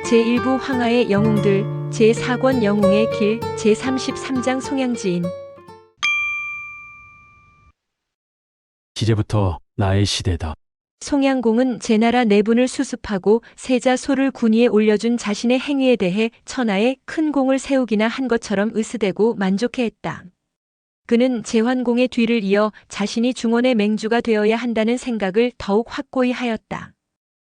제1부 황하의 영웅들, 제4권 영웅의 길, 제33장 송양지인. 이제부터 나의 시대다. 송양공은 제나라 내분을 수습하고 세자 소를 군위에 올려준 자신의 행위에 대해 천하에 큰 공을 세우기나 한 것처럼 으스대고 만족해했다. 그는 제환공의 뒤를 이어 자신이 중원의 맹주가 되어야 한다는 생각을 더욱 확고히 하였다.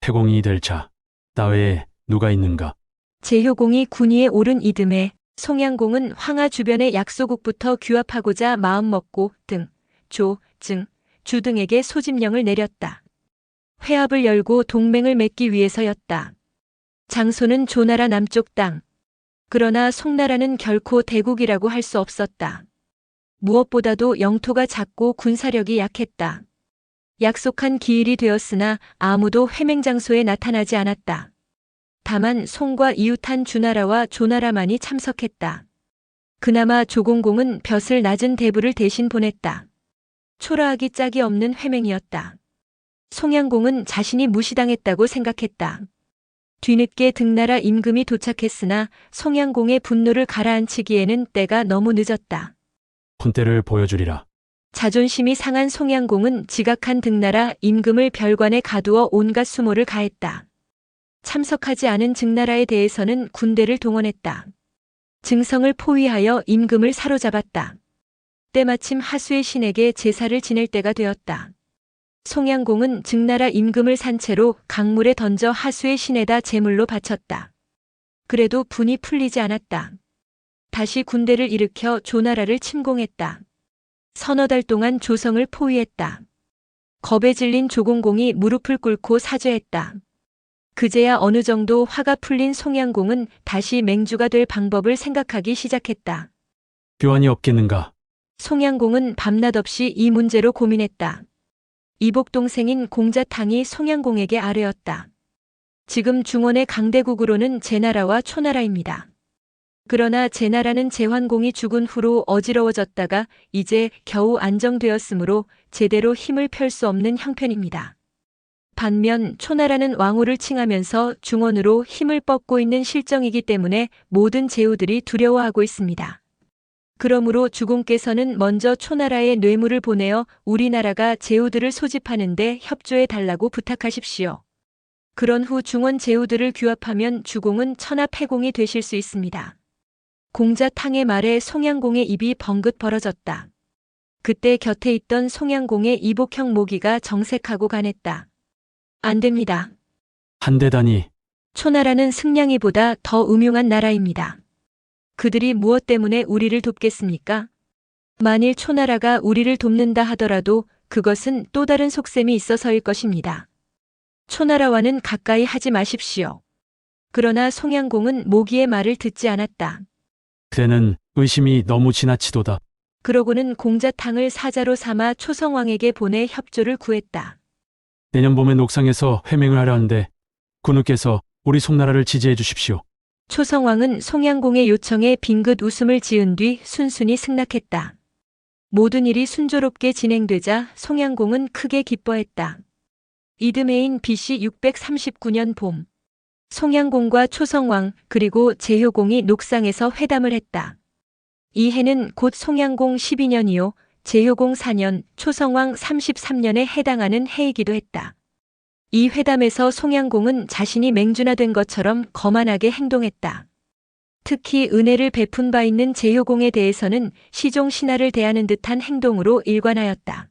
태공이 될 자, 나 외에 누가 있는가? 제효공이 군위에 오른 이듬해 송양공은 황하 주변의 약소국부터 규합하고자 마음먹고 등, 조, 증, 주 등에게 소집령을 내렸다. 회합을 열고 동맹을 맺기 위해서였다. 장소는 조나라 남쪽 땅. 그러나 송나라는 결코 대국이라고 할 수 없었다. 무엇보다도 영토가 작고 군사력이 약했다. 약속한 기일이 되었으나 아무도 회맹 장소에 나타나지 않았다. 다만 송과 이웃한 주나라와 조나라만이 참석했다. 그나마 조공공은 벼슬 낮은 대부를 대신 보냈다. 초라하기 짝이 없는 회맹이었다. 송양공은 자신이 무시당했다고 생각했다. 뒤늦게 등나라 임금이 도착했으나 송양공의 분노를 가라앉히기에는 때가 너무 늦었다. 혼때를 보여주리라. 자존심이 상한 송양공은 지각한 등나라 임금을 별관에 가두어 온갖 수모를 가했다. 참석하지 않은 증나라에 대해서는 군대를 동원했다. 증성을 포위하여 임금을 사로잡았다. 때마침 하수의 신에게 제사를 지낼 때가 되었다. 송양공은 증나라 임금을 산 채로 강물에 던져 하수의 신에다 제물로 바쳤다. 그래도 분이 풀리지 않았다. 다시 군대를 일으켜 조나라를 침공했다. 서너 달 동안 조성을 포위했다. 겁에 질린 조공공이 무릎을 꿇고 사죄했다. 그제야 어느 정도 화가 풀린 송양공은 다시 맹주가 될 방법을 생각하기 시작했다. 교환이 없겠는가? 송양공은 밤낮 없이 이 문제로 고민했다. 이복 동생인 공자탕이 송양공에게 아뢰었다. 지금 중원의 강대국으로는 제나라와 초나라입니다. 그러나 제나라는 제환공이 죽은 후로 어지러워졌다가 이제 겨우 안정되었으므로 제대로 힘을 펼 수 없는 형편입니다. 반면 초나라는 왕후를 칭하면서 중원으로 힘을 뻗고 있는 실정이기 때문에 모든 제후들이 두려워하고 있습니다. 그러므로 주공께서는 먼저 초나라에 뇌물을 보내어 우리나라가 제후들을 소집하는데 협조해 달라고 부탁하십시오. 그런 후 중원 제후들을 규합하면 주공은 천하패공이 되실 수 있습니다. 공자탕의 말에 송양공의 입이 벙긋 벌어졌다. 그때 곁에 있던 송양공의 이복형 모기가 정색하고 간했다. 안 됩니다. 한대다니. 초나라는 승냥이보다 더 음흉한 나라입니다. 그들이 무엇 때문에 우리를 돕겠습니까? 만일 초나라가 우리를 돕는다 하더라도 그것은 또 다른 속셈이 있어서일 것입니다. 초나라와는 가까이 하지 마십시오. 그러나 송양공은 모기의 말을 듣지 않았다. 그대는 의심이 너무 지나치도다. 그러고는 공자탕을 사자로 삼아 초성왕에게 보내 협조를 구했다. 내년 봄에 녹상에서 회맹을 하려 하는데 군우께서 우리 송나라를 지지해 주십시오. 초성왕은 송양공의 요청에 빙긋 웃음을 지은 뒤 순순히 승낙했다. 모든 일이 순조롭게 진행되자 송양공은 크게 기뻐했다. 이듬해인 BC 639년 봄, 송양공과 초성왕 그리고 제효공이 녹상에서 회담을 했다. 이 해는 곧 송양공 12년이요, 제효공 4년, 초성왕 33년에 해당하는 해이기도 했다. 이 회담에서 송양공은 자신이 맹준화된 것처럼 거만하게 행동했다. 특히 은혜를 베푼 바 있는 제효공에 대해서는 시종 신하를 대하는 듯한 행동으로 일관하였다.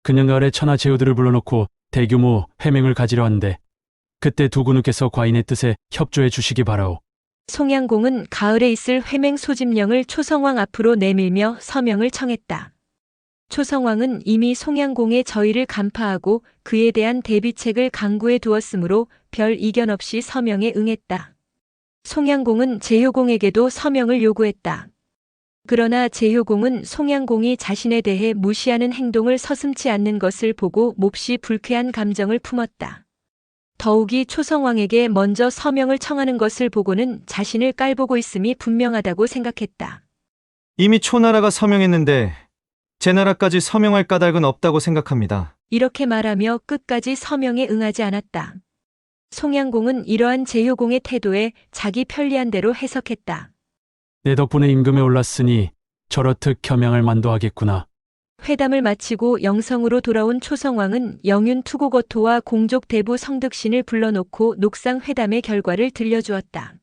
그년 가을에 천하 제후들을 불러놓고 대규모 회맹을 가지려 하는데 그때 두 군우께서 과인의 뜻에 협조해 주시기 바라오. 송양공은 가을에 있을 회맹 소집령을 초성왕 앞으로 내밀며 서명을 청했다. 초성왕은 이미 송양공의 저의를 간파하고 그에 대한 대비책을 강구해 두었으므로 별 이견 없이 서명에 응했다. 송양공은 제효공에게도 서명을 요구했다. 그러나 제효공은 송양공이 자신에 대해 무시하는 행동을 서슴지 않는 것을 보고 몹시 불쾌한 감정을 품었다. 더욱이 초성왕에게 먼저 서명을 청하는 것을 보고는 자신을 깔보고 있음이 분명하다고 생각했다. 이미 초나라가 서명했는데 제나라까지 서명할 까닭은 없다고 생각합니다. 이렇게 말하며 끝까지 서명에 응하지 않았다. 송양공은 이러한 제효공의 태도에 자기 편리한 대로 해석했다. 내 덕분에 임금에 올랐으니 저렇듯 겸양을 만도하겠구나. 회담을 마치고 영성으로 돌아온 초성왕은 영윤 투고거토와 공족 대부 성득신을 불러놓고 녹상 회담의 결과를 들려주었다.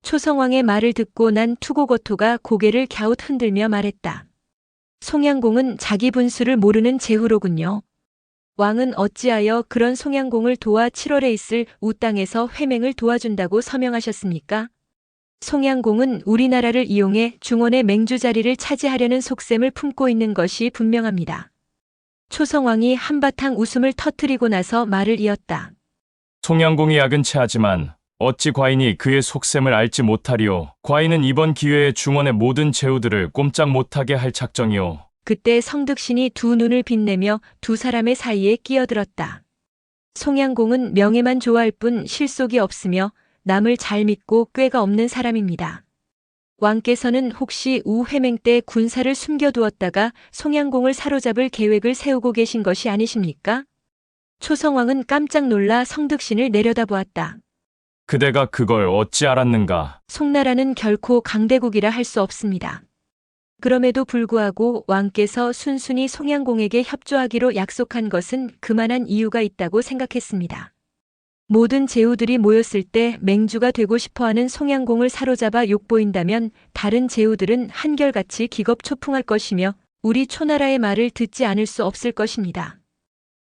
초성왕의 말을 듣고 난 투고거토가 고개를 갸웃 흔들며 말했다. 송양공은 자기 분수를 모르는 제후로군요. 왕은 어찌하여 그런 송양공을 도와 7월에 있을 우 땅에서 회맹을 도와준다고 서명하셨습니까? 송양공은 우리나라를 이용해 중원의 맹주 자리를 차지하려는 속셈을 품고 있는 것이 분명합니다. 초성왕이 한바탕 웃음을 터뜨리고 나서 말을 이었다. 송양공이 야근치 하지만 어찌 과인이 그의 속셈을 알지 못하리오. 과인은 이번 기회에 중원의 모든 제후들을 꼼짝 못하게 할 작정이오. 그때 성득신이 두 눈을 빛내며 두 사람의 사이에 끼어들었다. 송양공은 명예만 좋아할 뿐 실속이 없으며 남을 잘 믿고 꾀가 없는 사람입니다. 왕께서는 혹시 우회맹 때 군사를 숨겨두었다가 송양공을 사로잡을 계획을 세우고 계신 것이 아니십니까? 초성왕은 깜짝 놀라 성득신을 내려다보았다. 그대가 그걸 어찌 알았는가? 송나라는 결코 강대국이라 할 수 없습니다. 그럼에도 불구하고 왕께서 순순히 송양공에게 협조하기로 약속한 것은 그만한 이유가 있다고 생각했습니다. 모든 제후들이 모였을 때 맹주가 되고 싶어하는 송양공을 사로잡아 욕보인다면 다른 제후들은 한결같이 기겁초풍할 것이며 우리 초나라의 말을 듣지 않을 수 없을 것입니다.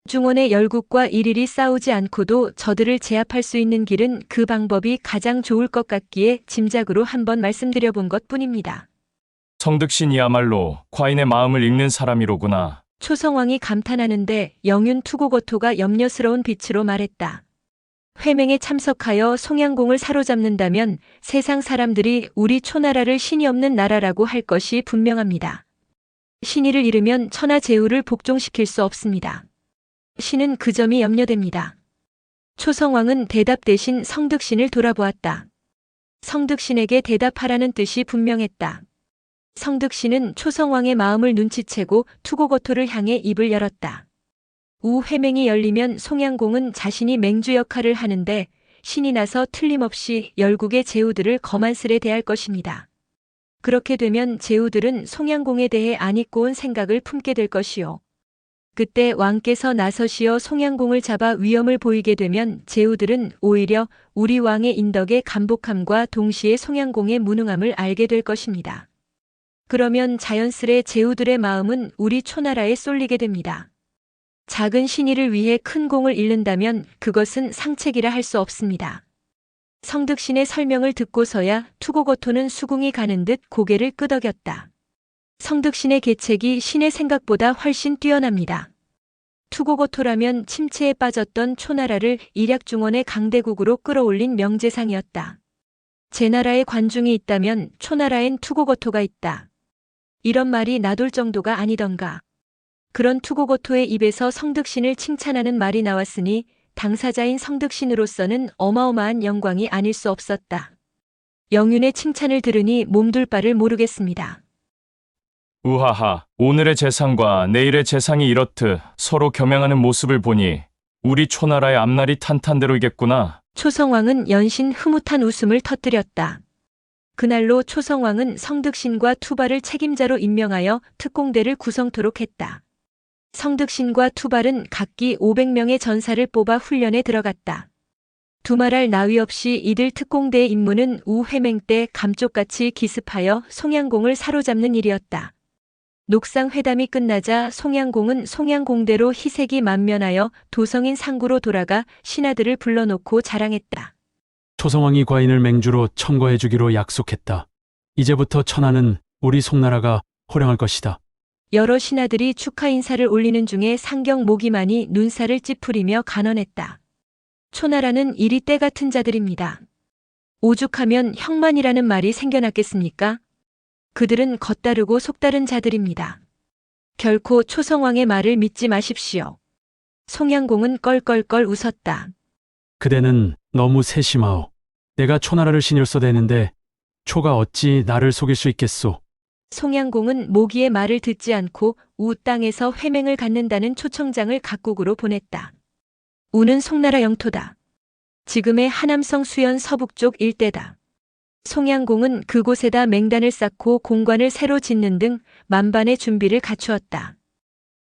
중원의 열국과 일일이 싸우지 않고도 저들을 제압할 수 있는 길은 그 방법이 가장 좋을 것 같기에 짐작으로 한번 말씀드려 본 것뿐입니다. 성득신이야말로 과인의 마음을 읽는 사람이로구나. 초성왕이 감탄하는데 영윤 투고거토가 염려스러운 빛으로 말했다. 회맹에 참석하여 송양공을 사로잡는다면 세상 사람들이 우리 초나라를 신이 없는 나라라고 할 것이 분명합니다. 신의를 잃으면 천하제후를 복종시킬 수 없습니다. 신은 그 점이 염려됩니다. 초성왕은 대답 대신 성득신을 돌아보았다. 성득신에게 대답하라는 뜻이 분명했다. 성득신은 초성왕의 마음을 눈치채고 투고거토를 향해 입을 열었다. 우회맹이 열리면 송양공은 자신이 맹주 역할을 하는데 신이 나서 틀림없이 열국의 제후들을 거만스레 대할 것입니다. 그렇게 되면 제후들은 송양공에 대해 안 잊고 온 생각을 품게 될 것이요. 그때 왕께서 나서시어 송양공을 잡아 위험을 보이게 되면 제후들은 오히려 우리 왕의 인덕에 감복함과 동시에 송양공의 무능함을 알게 될 것입니다. 그러면 자연스레 제후들의 마음은 우리 초나라에 쏠리게 됩니다. 작은 신의를 위해 큰 공을 잃는다면 그것은 상책이라 할 수 없습니다. 성득신의 설명을 듣고서야 투고거토는 수긍이 가는 듯 고개를 끄덕였다. 성득신의 계책이 신의 생각보다 훨씬 뛰어납니다. 투고거토라면 침체에 빠졌던 초나라를 일약중원의 강대국으로 끌어올린 명재상이었다. 제 나라에 관중이 있다면 초나라엔 투고거토가 있다. 이런 말이 나돌 정도가 아니던가. 그런 투고거토의 입에서 성득신을 칭찬하는 말이 나왔으니 당사자인 성득신으로서는 어마어마한 영광이 아닐 수 없었다. 영윤의 칭찬을 들으니 몸둘 바를 모르겠습니다. 우하하, 오늘의 재상과 내일의 재상이 이렇듯 서로 겸양하는 모습을 보니 우리 초나라의 앞날이 탄탄대로이겠구나. 초성왕은 연신 흐뭇한 웃음을 터뜨렸다. 그날로 초성왕은 성득신과 투발을 책임자로 임명하여 특공대를 구성토록 했다. 성득신과 투발은 각기 500명의 전사를 뽑아 훈련에 들어갔다. 두말할 나위 없이 이들 특공대의 임무는 우회맹 때 감쪽같이 기습하여 송양공을 사로잡는 일이었다. 녹상 회담이 끝나자 송양공은 송양공대로 희색이 만면하여 도성인 상구로 돌아가 신하들을 불러놓고 자랑했다. 초성왕이 과인을 맹주로 청거해주기로 약속했다. 이제부터 천하는 우리 송나라가 호령할 것이다. 여러 신하들이 축하 인사를 올리는 중에 상경 모기만이 눈살을 찌푸리며 간언했다. 초나라는 이리 때 같은 자들입니다. 오죽하면 형만이라는 말이 생겨났겠습니까? 그들은 겉다르고 속다른 자들입니다. 결코 초성왕의 말을 믿지 마십시오. 송양공은 껄껄껄 웃었다. 그대는 너무 세심하오. 내가 초나라를 신일서 대는데 초가 어찌 나를 속일 수 있겠소. 송양공은 모기의 말을 듣지 않고 우 땅에서 회맹을 갖는다는 초청장을 각국으로 보냈다. 우는 송나라 영토다. 지금의 하남성 수연 서북쪽 일대다. 송양공은 그곳에다 맹단을 쌓고 공관을 새로 짓는 등 만반의 준비를 갖추었다.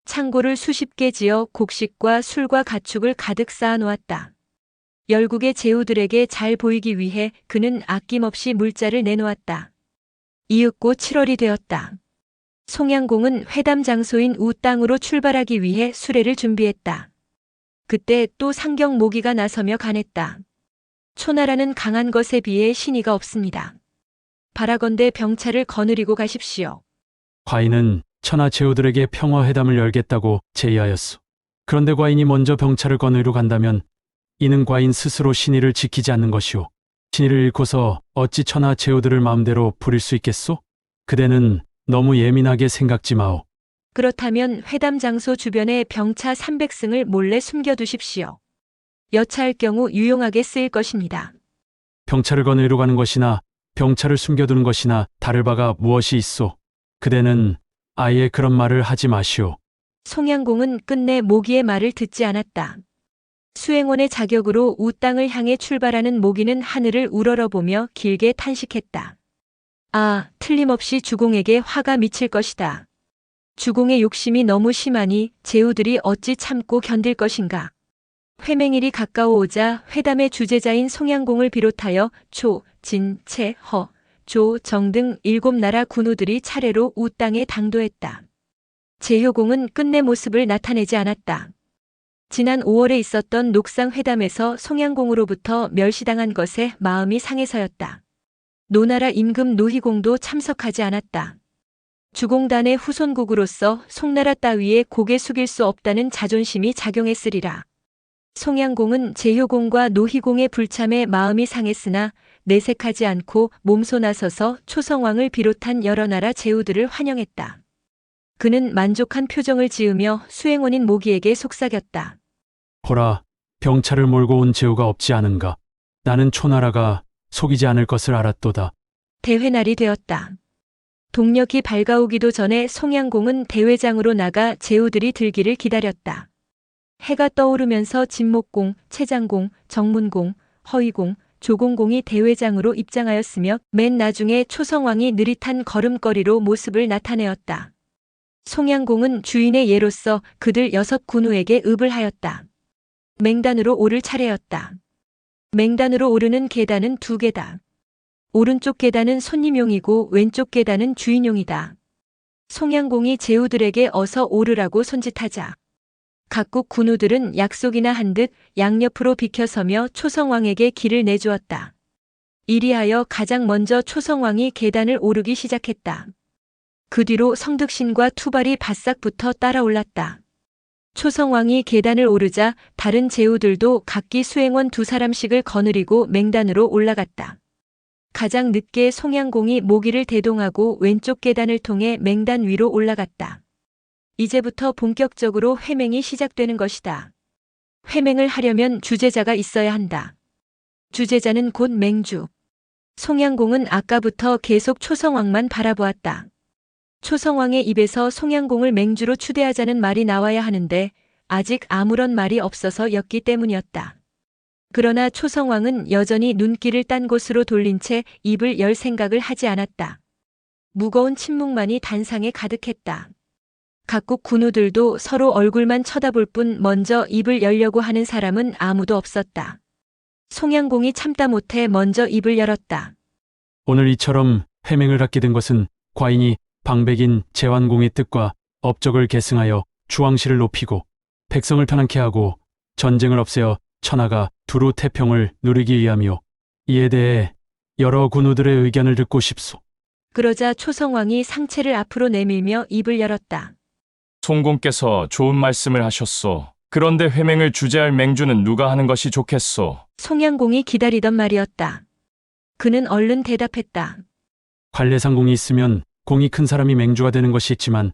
창고를 수십 개 지어 곡식과 술과 가축을 가득 쌓아 놓았다. 열국의 제후들에게 잘 보이기 위해 그는 아낌없이 물자를 내놓았다. 이윽고 7월이 되었다. 송양공은 회담 장소인 우 땅으로 출발하기 위해 수레를 준비했다. 그때 또 상경 모기가 나서며 간했다. 초나라는 강한 것에 비해 신의가 없습니다. 바라건대 병차를 거느리고 가십시오. 과인은 천하 제후들에게 평화회담을 열겠다고 제의하였소. 그런데 과인이 먼저 병차를 거느리러 간다면 이는 과인 스스로 신의를 지키지 않는 것이오. 신의를 잃고서 어찌 천하 제후들을 마음대로 부릴 수 있겠소? 그대는 너무 예민하게 생각지 마오. 그렇다면 회담 장소 주변에 병차 300승을 몰래 숨겨두십시오. 여차할 경우 유용하게 쓰일 것입니다. 병차를 거느리러 가는 것이나 병차를 숨겨두는 것이나 다를 바가 무엇이 있소? 그대는 아예 그런 말을 하지 마시오. 송양공은 끝내 모기의 말을 듣지 않았다. 수행원의 자격으로 우 땅을 향해 출발하는 모기는 하늘을 우러러보며 길게 탄식했다. 아, 틀림없이 주공에게 화가 미칠 것이다. 주공의 욕심이 너무 심하니 제후들이 어찌 참고 견딜 것인가. 회맹일이 가까워오자 회담의 주재자인 송양공을 비롯하여 초, 진, 채, 허, 조, 정 등 7나라 군우들이 차례로 우 땅에 당도했다. 제효공은 끝내 모습을 나타내지 않았다. 지난 5월에 있었던 녹상 회담에서 송양공으로부터 멸시당한 것에 마음이 상해서였다. 노나라 임금 노희공도 참석하지 않았다. 주공단의 후손국으로서 송나라 따위에 고개 숙일 수 없다는 자존심이 작용했으리라. 송양공은 제효공과 노희공의 불참에 마음이 상했으나 내색하지 않고 몸소 나서서 초성왕을 비롯한 여러 나라 제후들을 환영했다. 그는 만족한 표정을 지으며 수행원인 모기에게 속삭였다. 보라, 병차를 몰고 온 제후가 없지 않은가. 나는 초나라가 속이지 않을 것을 알았도다. 대회날이 되었다. 동력이 밝아오기도 전에 송양공은 대회장으로 나가 제후들이 들기를 기다렸다. 해가 떠오르면서 진목공, 채장공, 정문공, 허위공, 조공공이 대회장으로 입장하였으며 맨 나중에 초성왕이 느릿한 걸음걸이로 모습을 나타내었다. 송양공은 주인의 예로서 그들 6군우에게 읍을 하였다. 맹단으로 오를 차례였다. 맹단으로 오르는 계단은 2개다. 오른쪽 계단은 손님용이고 왼쪽 계단은 주인용이다. 송양공이 제후들에게 어서 오르라고 손짓하자 각국 군우들은 약속이나 한 듯 양옆으로 비켜서며 초성왕에게 길을 내주었다. 이리하여 가장 먼저 초성왕이 계단을 오르기 시작했다. 그 뒤로 성득신과 투발이 바싹 붙어 따라 올랐다. 초성왕이 계단을 오르자 다른 제후들도 각기 수행원 2사람씩을 거느리고 맹단으로 올라갔다. 가장 늦게 송양공이 모기를 대동하고 왼쪽 계단을 통해 맹단 위로 올라갔다. 이제부터 본격적으로 회맹이 시작되는 것이다. 회맹을 하려면 주재자가 있어야 한다. 주재자는 곧 맹주. 송양공은 아까부터 계속 초성왕만 바라보았다. 초성왕의 입에서 송양공을 맹주로 추대하자는 말이 나와야 하는데 아직 아무런 말이 없어서였기 때문이었다. 그러나 초성왕은 여전히 눈길을 딴 곳으로 돌린 채 입을 열 생각을 하지 않았다. 무거운 침묵만이 단상에 가득했다. 각국 군우들도 서로 얼굴만 쳐다볼 뿐 먼저 입을 열려고 하는 사람은 아무도 없었다. 송양공이 참다 못해 먼저 입을 열었다. 오늘 이처럼 회맹을 갖게 된 것은 과인이 방백인 제환공의 뜻과 업적을 계승하여 주왕실을 높이고 백성을 편안케 하고 전쟁을 없애어 천하가 두루 태평을 누리기 위함이오. 이에 대해 여러 군우들의 의견을 듣고 싶소. 그러자 초성왕이 상체를 앞으로 내밀며 입을 열었다. 송공께서 좋은 말씀을 하셨소. 그런데 회맹을 주재할 맹주는 누가 하는 것이 좋겠소? 송양공이 기다리던 말이었다. 그는 얼른 대답했다. 관례상공이 있으면 공이 큰 사람이 맹주가 되는 것이 있지만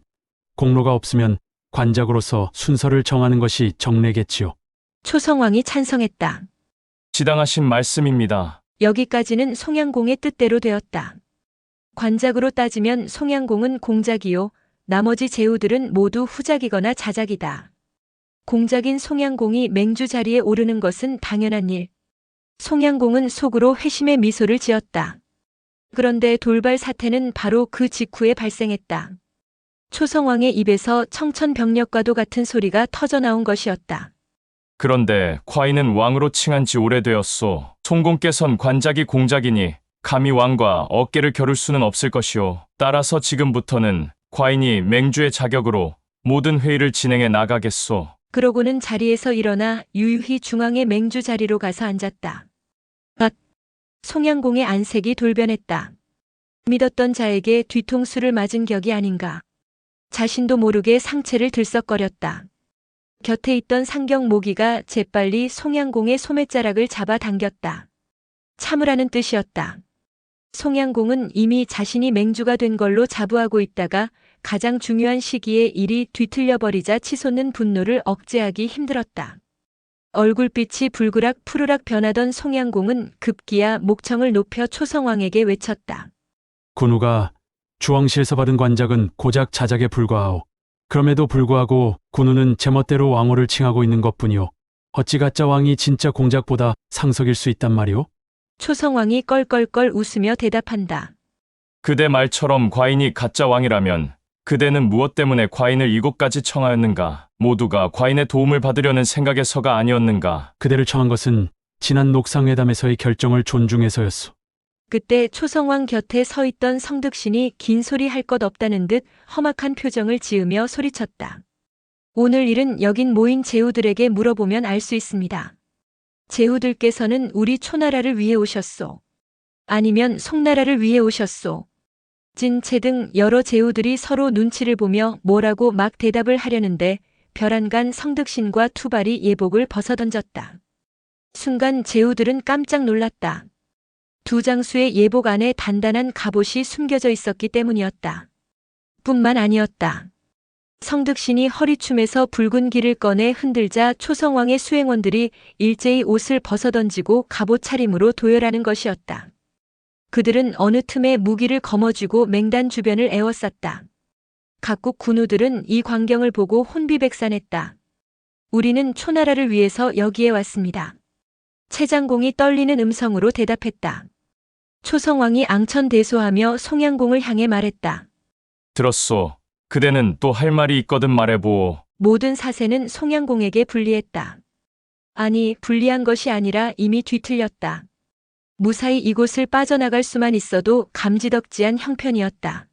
공로가 없으면 관작으로서 순서를 정하는 것이 정례겠지요. 초성왕이 찬성했다. 지당하신 말씀입니다. 여기까지는 송양공의 뜻대로 되었다. 관작으로 따지면 송양공은 공작이요. 나머지 제후들은 모두 후작이거나 자작이다. 공작인 송양공이 맹주 자리에 오르는 것은 당연한 일. 송양공은 속으로 회심의 미소를 지었다. 그런데 돌발 사태는 바로 그 직후에 발생했다. 초성왕의 입에서 청천벽력과도 같은 소리가 터져나온 것이었다. 그런데 콰이는 왕으로 칭한 지 오래되었소. 송공께선 관작이 공작이니 감히 왕과 어깨를 겨룰 수는 없을 것이오. 따라서 지금부터는 콰인이 맹주의 자격으로 모든 회의를 진행해 나가겠소. 그러고는 자리에서 일어나 유유히 중앙의 맹주 자리로 가서 앉았다. 송양공의 안색이 돌변했다. 믿었던 자에게 뒤통수를 맞은 격이 아닌가. 자신도 모르게 상체를 들썩거렸다. 곁에 있던 상경 모기가 재빨리 송양공의 소매자락을 잡아 당겼다. 참으라는 뜻이었다. 송양공은 이미 자신이 맹주가 된 걸로 자부하고 있다가 가장 중요한 시기에 일이 뒤틀려버리자 치솟는 분노를 억제하기 힘들었다. 얼굴빛이 불그락 푸르락 변하던 송양공은 급기야 목청을 높여 초성왕에게 외쳤다. 군우가 주왕실에서 받은 관작은 고작 자작에 불과하오. 그럼에도 불구하고 군우는 제멋대로 왕호를 칭하고 있는 것뿐이오. 어찌 가짜 왕이 진짜 공작보다 상석일 수 있단 말이오? 초성왕이 껄껄껄 웃으며 대답한다. 그대 말처럼 콰인이 가짜 왕이라면 그대는 무엇 때문에 콰인을 이곳까지 청하였는가? 모두가 콰인의 도움을 받으려는 생각에서가 아니었는가? 그대를 청한 것은 지난 녹상회담에서의 결정을 존중해서였소. 그때 초성왕 곁에 서 있던 성득신이 긴 소리 할 것 없다는 듯 험악한 표정을 지으며 소리쳤다. 오늘 일은 여긴 모인 제후들에게 물어보면 알 수 있습니다. 제후들께서는 우리 초나라를 위해 오셨소. 아니면 송나라를 위해 오셨소. 진채 등 여러 제후들이 서로 눈치를 보며 뭐라고 막 대답을 하려는데 벼란간 성득신과 투발이 예복을 벗어던졌다. 순간 제후들은 깜짝 놀랐다. 두 장수의 예복 안에 단단한 갑옷이 숨겨져 있었기 때문이었다. 뿐만 아니었다. 성득신이 허리춤에서 붉은 길을 꺼내 흔들자 초성왕의 수행원들이 일제히 옷을 벗어던지고 갑옷 차림으로 도열하는 것이었다. 그들은 어느 틈에 무기를 거머쥐고 맹단 주변을 에워쌌다. 각국 군우들은 이 광경을 보고 혼비백산했다. 우리는 초나라를 위해서 여기에 왔습니다. 최장공이 떨리는 음성으로 대답했다. 초성왕이 앙천대소하며 송양공을 향해 말했다. 들었소. 그대는 또 할 말이 있거든 말해보오. 모든 사세는 송양공에게 불리했다. 아니, 불리한 것이 아니라 이미 뒤틀렸다. 무사히 이곳을 빠져나갈 수만 있어도 감지덕지한 형편이었다.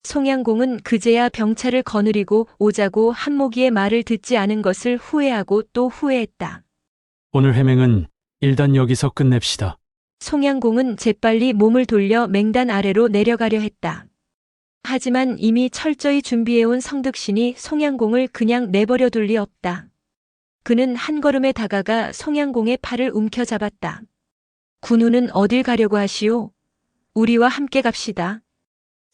송양공은 그제야 병차를 거느리고 오자고 한모기의 말을 듣지 않은 것을 후회하고 또 후회했다. 오늘 해맹은 일단 여기서 끝냅시다. 송양공은 재빨리 몸을 돌려 맹단 아래로 내려가려 했다. 하지만 이미 철저히 준비해온 성득신이 송양공을 그냥 내버려 둘 리 없다. 그는 한 걸음에 다가가 송양공의 팔을 움켜잡았다. 군우는 어딜 가려고 하시오? 우리와 함께 갑시다.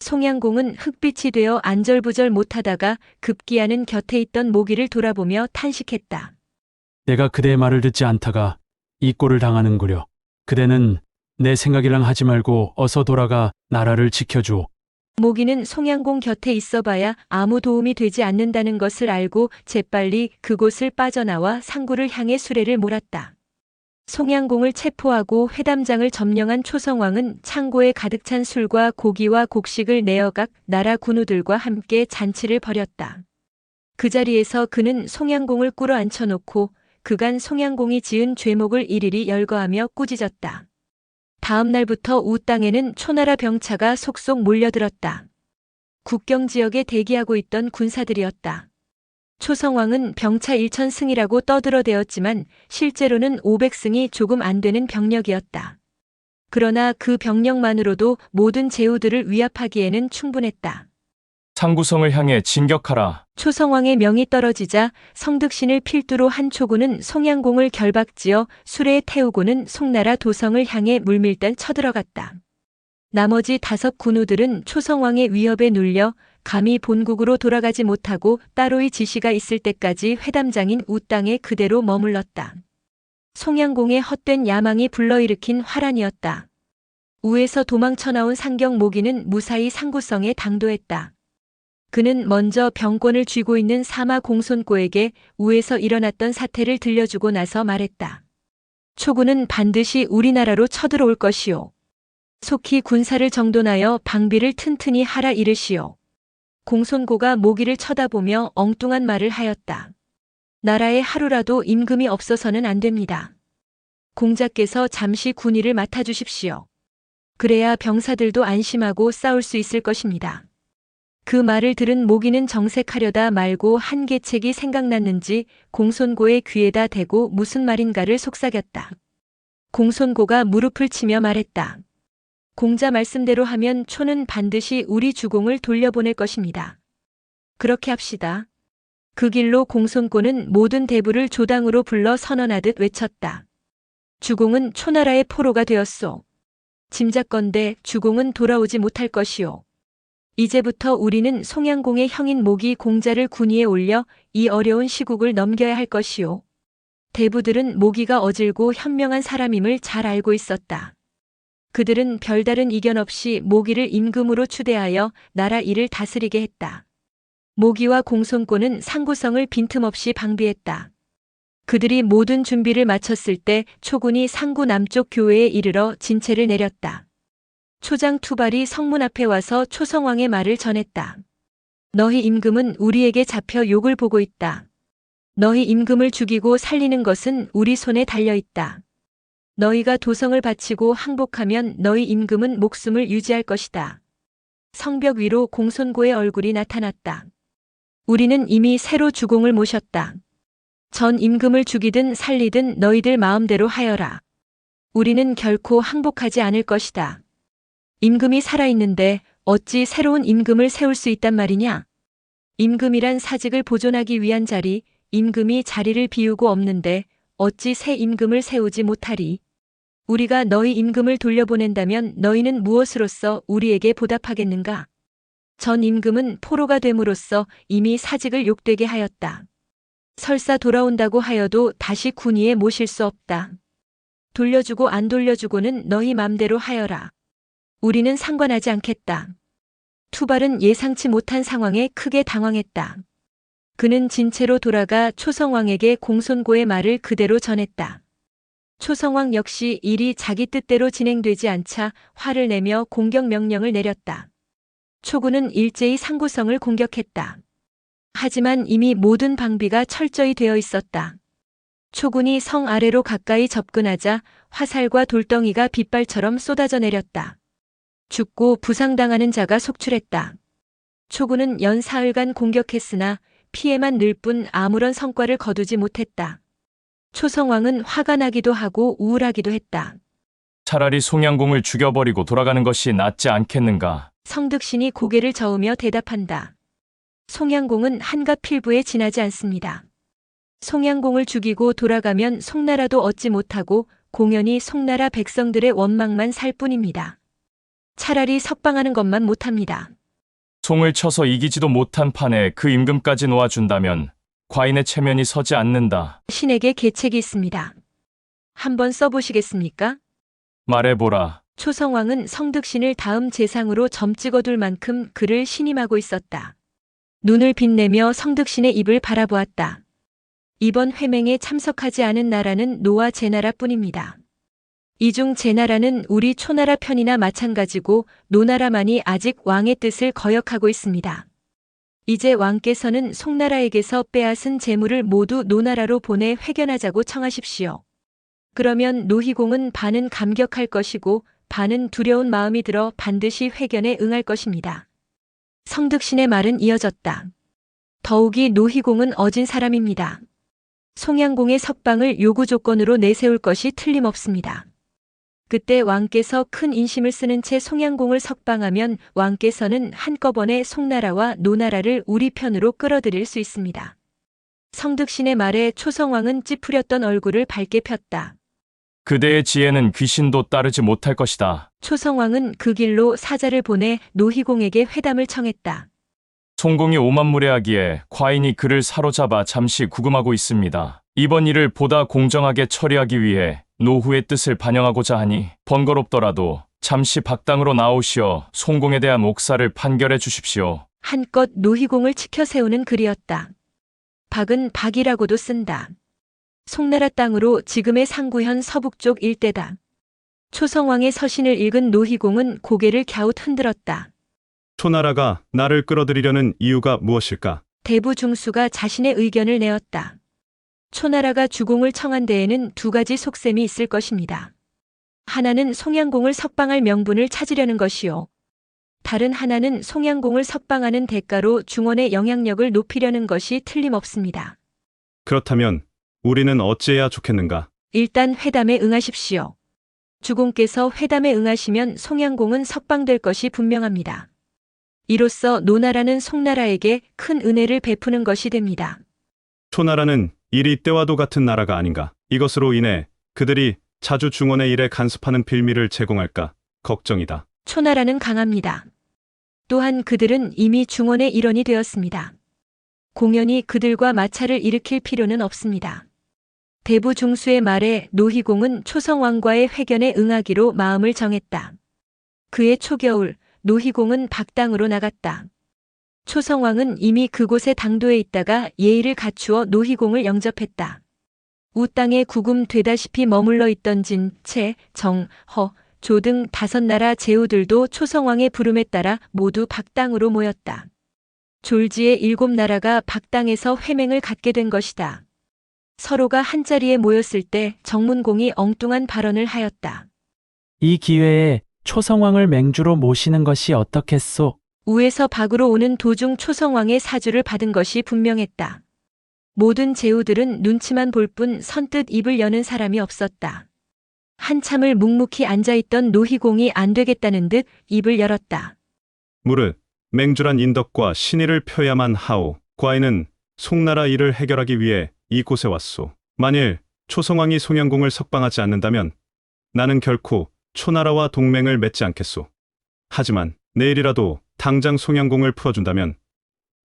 송양공은 흑빛이 되어 안절부절 못하다가 급기야는 곁에 있던 모기를 돌아보며 탄식했다. 내가 그대의 말을 듣지 않다가 이 꼴을 당하는구려. 그대는 내 생각이랑 하지 말고 어서 돌아가 나라를 지켜주오. 모기는 송양공 곁에 있어봐야 아무 도움이 되지 않는다는 것을 알고 재빨리 그곳을 빠져나와 상구를 향해 수레를 몰았다. 송양공을 체포하고 회담장을 점령한 초성왕은 창고에 가득 찬 술과 고기와 곡식을 내어 각 나라 군우들과 함께 잔치를 벌였다. 그 자리에서 그는 송양공을 꿇어 앉혀놓고 그간 송양공이 지은 죄목을 일일이 열거하며 꾸짖었다. 다음 날부터 우 땅에는 초나라 병차가 속속 몰려들었다. 국경 지역에 대기하고 있던 군사들이었다. 초성왕은 병차 1,000승이라고 떠들어대었지만 실제로는 500승이 조금 안 되는 병력이었다. 그러나 그 병력만으로도 모든 제후들을 위압하기에는 충분했다. 상구성을 향해 진격하라. 초성왕의 명이 떨어지자 성득신을 필두로 한 초군은 송양공을 결박지어 수레에 태우고는 송나라 도성을 향해 물밀듯 쳐들어갔다. 나머지 5 군우들은 초성왕의 위협에 눌려 감히 본국으로 돌아가지 못하고 따로의 지시가 있을 때까지 회담장인 우 땅에 그대로 머물렀다. 송양공의 헛된 야망이 불러일으킨 화란이었다. 우에서 도망쳐 나온 상경 모기는 무사히 상구성에 당도했다. 그는 먼저 병권을 쥐고 있는 사마 공손고에게 우에서 일어났던 사태를 들려주고 나서 말했다. 초군은 반드시 우리나라로 쳐들어올 것이요. 속히 군사를 정돈하여 방비를 튼튼히 하라 이르시오. 공손고가 모기를 쳐다보며 엉뚱한 말을 하였다. 나라에 하루라도 임금이 없어서는 안 됩니다. 공자께서 잠시 군의를 맡아주십시오. 그래야 병사들도 안심하고 싸울 수 있을 것입니다. 그 말을 들은 모기는 정색하려다 말고 한 계책이 생각났는지 공손고의 귀에다 대고 무슨 말인가를 속삭였다. 공손고가 무릎을 치며 말했다. 공자 말씀대로 하면 초는 반드시 우리 주공을 돌려보낼 것입니다. 그렇게 합시다. 그 길로 공손고는 모든 대부를 조당으로 불러 선언하듯 외쳤다. 주공은 초나라의 포로가 되었소. 짐작건대 주공은 돌아오지 못할 것이오. 이제부터 우리는 송양공의 형인 모기 공자를 군위에 올려 이 어려운 시국을 넘겨야 할 것이오. 대부들은 모기가 어질고 현명한 사람임을 잘 알고 있었다. 그들은 별다른 이견 없이 모기를 임금으로 추대하여 나라 일을 다스리게 했다. 모기와 공손고는 상구성을 빈틈없이 방비했다. 그들이 모든 준비를 마쳤을 때 초군이 상구 남쪽 교회에 이르러 진체를 내렸다. 초장 투발이 성문 앞에 와서 초성왕의 말을 전했다. 너희 임금은 우리에게 잡혀 욕을 보고 있다. 너희 임금을 죽이고 살리는 것은 우리 손에 달려 있다. 너희가 도성을 바치고 항복하면 너희 임금은 목숨을 유지할 것이다. 성벽 위로 공손고의 얼굴이 나타났다. 우리는 이미 새로 주공을 모셨다. 전 임금을 죽이든 살리든 너희들 마음대로 하여라. 우리는 결코 항복하지 않을 것이다. 임금이 살아있는데 어찌 새로운 임금을 세울 수 있단 말이냐? 임금이란 사직을 보존하기 위한 자리, 임금이 자리를 비우고 없는데 어찌 새 임금을 세우지 못하리? 우리가 너희 임금을 돌려보낸다면 너희는 무엇으로써 우리에게 보답하겠는가? 전 임금은 포로가 됨으로써 이미 사직을 욕되게 하였다. 설사 돌아온다고 하여도 다시 군위에 모실 수 없다. 돌려주고 안 돌려주고는 너희 맘대로 하여라. 우리는 상관하지 않겠다. 투발은 예상치 못한 상황에 크게 당황했다. 그는 진체로 돌아가 초성왕에게 공손고의 말을 그대로 전했다. 초성왕 역시 일이 자기 뜻대로 진행되지 않자 화를 내며 공격 명령을 내렸다. 초군은 일제히 상구성을 공격했다. 하지만 이미 모든 방비가 철저히 되어 있었다. 초군이 성 아래로 가까이 접근하자 화살과 돌덩이가 빗발처럼 쏟아져 내렸다. 죽고 부상당하는 자가 속출했다. 초군은 연 사흘간 공격했으나 피해만 늘 뿐 아무런 성과를 거두지 못했다. 초성왕은 화가 나기도 하고 우울하기도 했다. 차라리 송양공을 죽여버리고 돌아가는 것이 낫지 않겠는가? 성득신이 고개를 저으며 대답한다. 송양공은 한갓 필부에 지나지 않습니다. 송양공을 죽이고 돌아가면 송나라도 얻지 못하고 공연히 송나라 백성들의 원망만 살 뿐입니다. 차라리 석방하는 것만 못합니다. 송을 쳐서 이기지도 못한 판에 그 임금까지 놓아준다면 과인의 체면이 서지 않는다. 신에게 계책이 있습니다. 한번 써보시겠습니까? 말해보라. 초성왕은 성득신을 다음 재상으로 점 찍어둘 만큼 그를 신임하고 있었다. 눈을 빛내며 성득신의 입을 바라보았다. 이번 회맹에 참석하지 않은 나라는 노와 제나라뿐입니다. 이 중 제나라는 우리 초나라 편이나 마찬가지고 노나라만이 아직 왕의 뜻을 거역하고 있습니다. 이제 왕께서는 송나라에게서 빼앗은 재물을 모두 노나라로 보내 회견하자고 청하십시오. 그러면 노희공은 반은 감격할 것이고 반은 두려운 마음이 들어 반드시 회견에 응할 것입니다. 성득신의 말은 이어졌다. 더욱이 노희공은 어진 사람입니다. 송양공의 석방을 요구 조건으로 내세울 것이 틀림없습니다. 그때 왕께서 큰 인심을 쓰는 채 송양공을 석방하면 왕께서는 한꺼번에 송나라와 노나라를 우리 편으로 끌어들일 수 있습니다. 성득신의 말에 초성왕은 찌푸렸던 얼굴을 밝게 폈다. 그대의 지혜는 귀신도 따르지 못할 것이다. 초성왕은 그 길로 사자를 보내 노희공에게 회담을 청했다. 송공이 오만무례하기에 과인이 그를 사로잡아 잠시 구금하고 있습니다. 이번 일을 보다 공정하게 처리하기 위해 노후의 뜻을 반영하고자 하니 번거롭더라도 잠시 박당으로 나오시어 송공에 대한 옥사를 판결해 주십시오. 한껏 노희공을 치켜 세우는 글이었다. 박은 박이라고도 쓴다. 송나라 땅으로 지금의 상구현 서북쪽 일대다. 초성왕의 서신을 읽은 노희공은 고개를 갸웃 흔들었다. 초나라가 나를 끌어들이려는 이유가 무엇일까? 대부 중수가 자신의 의견을 내었다. 초나라가 주공을 청한 데에는 두 가지 속셈이 있을 것입니다. 하나는 송양공을 석방할 명분을 찾으려는 것이요. 다른 하나는 송양공을 석방하는 대가로 중원의 영향력을 높이려는 것이 틀림없습니다. 그렇다면 우리는 어찌해야 좋겠는가? 일단 회담에 응하십시오. 주공께서 회담에 응하시면 송양공은 석방될 것이 분명합니다. 이로써 노나라는 송나라에게 큰 은혜를 베푸는 것이 됩니다. 초나라는 이리 때와도 같은 나라가 아닌가? 이것으로 인해 그들이 자주 중원의 일에 간섭하는 빌미를 제공할까 걱정이다. 초나라는 강합니다. 또한 그들은 이미 중원의 일원이 되었습니다. 공연히 그들과 마찰을 일으킬 필요는 없습니다. 대부 중수의 말에 노희공은 초성왕과의 회견에 응하기로 마음을 정했다. 그해 초겨울 노희공은 박당으로 나갔다. 초성왕은 이미 그곳에 당도해 있다가 예의를 갖추어 노희공을 영접했다. 우땅에 구금되다시피 머물러 있던 진, 채, 정, 허, 조 등 5나라 제후들도 초성왕의 부름에 따라 모두 박당으로 모였다. 졸지에 7나라가 박당에서 회맹을 갖게 된 것이다. 서로가 한자리에 모였을 때 정문공이 엉뚱한 발언을 하였다. 이 기회에 초성왕을 맹주로 모시는 것이 어떻겠소? 우에서 박으로 오는 도중 초성왕의 사주를 받은 것이 분명했다. 모든 제후들은 눈치만 볼 뿐 선뜻 입을 여는 사람이 없었다. 한참을 묵묵히 앉아있던 노희공이 안 되겠다는 듯 입을 열었다. 무릇 맹주란 인덕과 신의를 표야만 하오. 과인은 송나라 일을 해결하기 위해 이곳에 왔소. 만일 초성왕이 송양공을 석방하지 않는다면 나는 결코 초나라와 동맹을 맺지 않겠소. 하지만 내일이라도 당장 송양공을 풀어준다면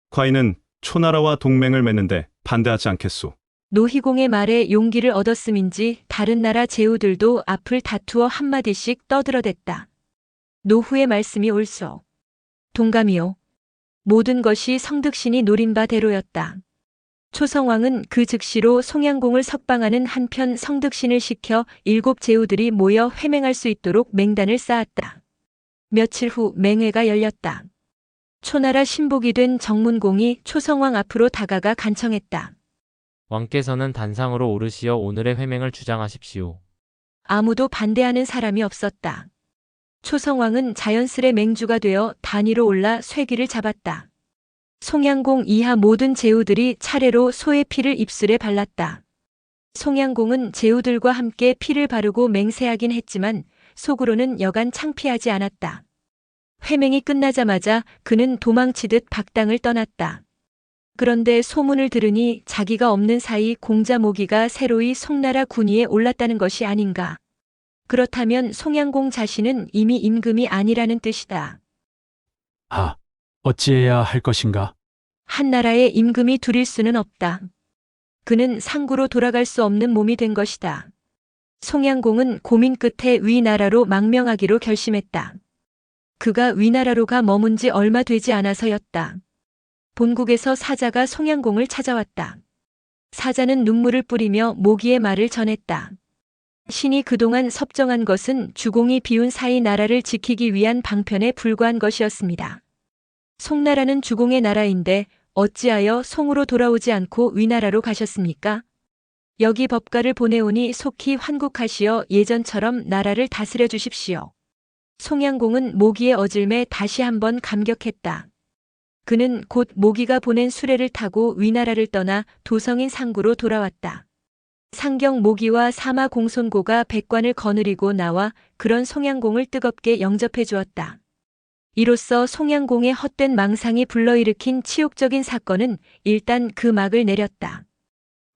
과인은 초나라와 동맹을 맺는데 반대하지 않겠소. 노희공의 말에 용기를 얻었음인지 다른 나라 제후들도 앞을 다투어 한마디씩 떠들어댔다. 노후의 말씀이 옳소. 동감이요. 모든 것이 성득신이 노린 바대로였다. 초성왕은 그 즉시로 송양공을 석방하는 한편 성득신을 시켜 7 제후들이 모여 회맹할 수 있도록 맹단을 쌓았다. 며칠 후 맹회가 열렸다. 초나라 신복이 된 정문공이 초성왕 앞으로 다가가 간청했다. 왕께서는 단상으로 오르시어 오늘의 회맹을 주장하십시오. 아무도 반대하는 사람이 없었다. 초성왕은 자연스레 맹주가 되어 단위로 올라 쇠기를 잡았다. 송양공 이하 모든 제후들이 차례로 소의 피를 입술에 발랐다. 송양공은 제후들과 함께 피를 바르고 맹세하긴 했지만 속으로는 여간 창피하지 않았다. 회맹이 끝나자마자 그는 도망치듯 박당을 떠났다. 그런데 소문을 들으니 자기가 없는 사이 공자 모기가 새로이 송나라 군위에 올랐다는 것이 아닌가. 그렇다면 송양공 자신은 이미 임금이 아니라는 뜻이다. 아, 어찌해야 할 것인가? 한 나라의 임금이 둘일 수는 없다. 그는 상구로 돌아갈 수 없는 몸이 된 것이다. 송양공은 고민 끝에 위나라로 망명하기로 결심했다. 그가 위나라로 가 머문 지 얼마 되지 않아서였다. 본국에서 사자가 송양공을 찾아왔다. 사자는 눈물을 뿌리며 모기의 말을 전했다. 신이 그동안 섭정한 것은 주공이 비운 사이 나라를 지키기 위한 방편에 불과한 것이었습니다. 송나라는 주공의 나라인데 어찌하여 송으로 돌아오지 않고 위나라로 가셨습니까? 여기 법가를 보내오니 속히 환국하시어 예전처럼 나라를 다스려 주십시오. 송양공은 모기의 어질매 다시 한번 감격했다. 그는 곧 모기가 보낸 수레를 타고 위나라를 떠나 도성인 상구로 돌아왔다. 상경 모기와 사마 공손고가 백관을 거느리고 나와 그런 송양공을 뜨겁게 영접해 주었다. 이로써 송양공의 헛된 망상이 불러일으킨 치욕적인 사건은 일단 그 막을 내렸다.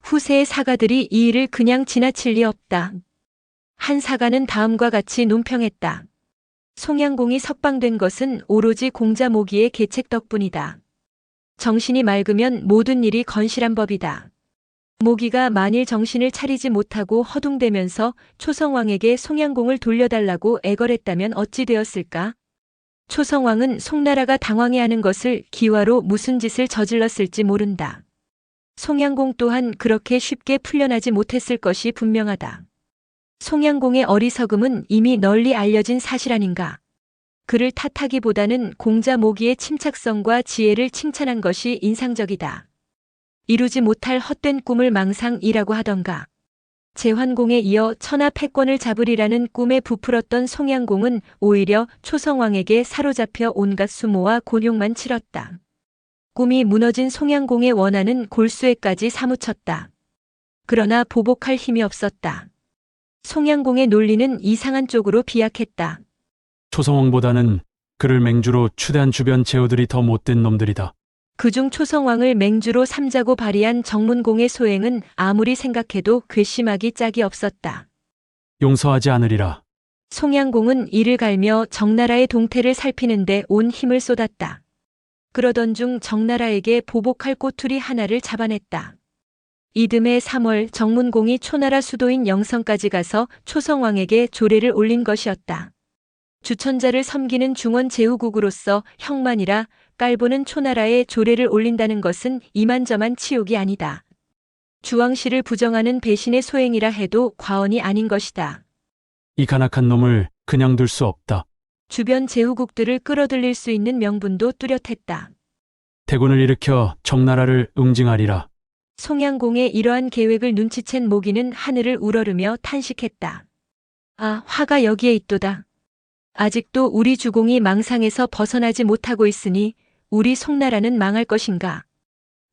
후세의 사가들이 이 일을 그냥 지나칠 리 없다. 한 사가는 다음과 같이 논평했다. 송양공이 석방된 것은 오로지 공자 모기의 계책 덕분이다. 정신이 맑으면 모든 일이 건실한 법이다. 모기가 만일 정신을 차리지 못하고 허둥대면서 초성왕에게 송양공을 돌려달라고 애걸했다면 어찌 되었을까? 초성왕은 송나라가 당황해하는 것을 기화로 무슨 짓을 저질렀을지 모른다. 송양공 또한 그렇게 쉽게 풀려나지 못했을 것이 분명하다. 송양공의 어리석음은 이미 널리 알려진 사실 아닌가. 그를 탓하기보다는 공자 모기의 침착성과 지혜를 칭찬한 것이 인상적이다. 이루지 못할 헛된 꿈을 망상이라고 하던가. 제환공에 이어 천하 패권을 잡으리라는 꿈에 부풀었던 송양공은 오히려 초성왕에게 사로잡혀 온갖 수모와 곤욕만 치렀다. 꿈이 무너진 송양공의 원한은 골수에까지 사무쳤다. 그러나 보복할 힘이 없었다. 송양공의 논리는 이상한 쪽으로 비약했다. 초성왕보다는 그를 맹주로 추대한 주변 제후들이 더 못된 놈들이다. 그중 초성왕을 맹주로 삼자고 발의한 정문공의 소행은 아무리 생각해도 괘씸하기 짝이 없었다. 용서하지 않으리라. 송양공은 이를 갈며 정나라의 동태를 살피는데 온 힘을 쏟았다. 그러던 중 정나라에게 보복할 꼬투리 하나를 잡아냈다. 이듬해 3월 정문공이 초나라 수도인 영성까지 가서 초성왕에게 조례를 올린 것이었다. 주천자를 섬기는 중원 제후국으로서 형만이라 깔보는 초나라에 조례를 올린다는 것은 이만저만 치욕이 아니다. 주왕실을 부정하는 배신의 소행이라 해도 과언이 아닌 것이다. 이 간악한 놈을 그냥 둘 수 없다. 주변 제후국들을 끌어들일 수 있는 명분도 뚜렷했다. 대군을 일으켜 정나라를 응징하리라. 송양공의 이러한 계획을 눈치챈 모기는 하늘을 우러르며 탄식했다. 아, 화가 여기에 있도다. 아직도 우리 주공이 망상에서 벗어나지 못하고 있으니 우리 송나라는 망할 것인가.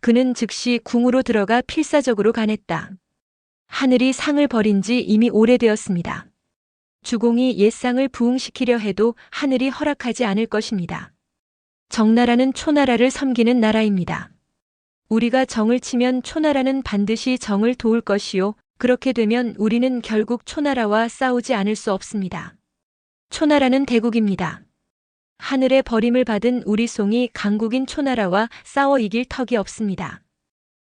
그는 즉시 궁으로 들어가 필사적으로 간했다. 하늘이 상을 버린 지 이미 오래되었습니다. 주공이 옛상을 부응시키려 해도 하늘이 허락하지 않을 것입니다. 정나라는 초나라를 섬기는 나라입니다. 우리가 정을 치면 초나라는 반드시 정을 도울 것이요. 그렇게 되면 우리는 결국 초나라와 싸우지 않을 수 없습니다. 초나라는 대국입니다. 하늘의 버림을 받은 우리 송이 강국인 초나라와 싸워 이길 턱이 없습니다.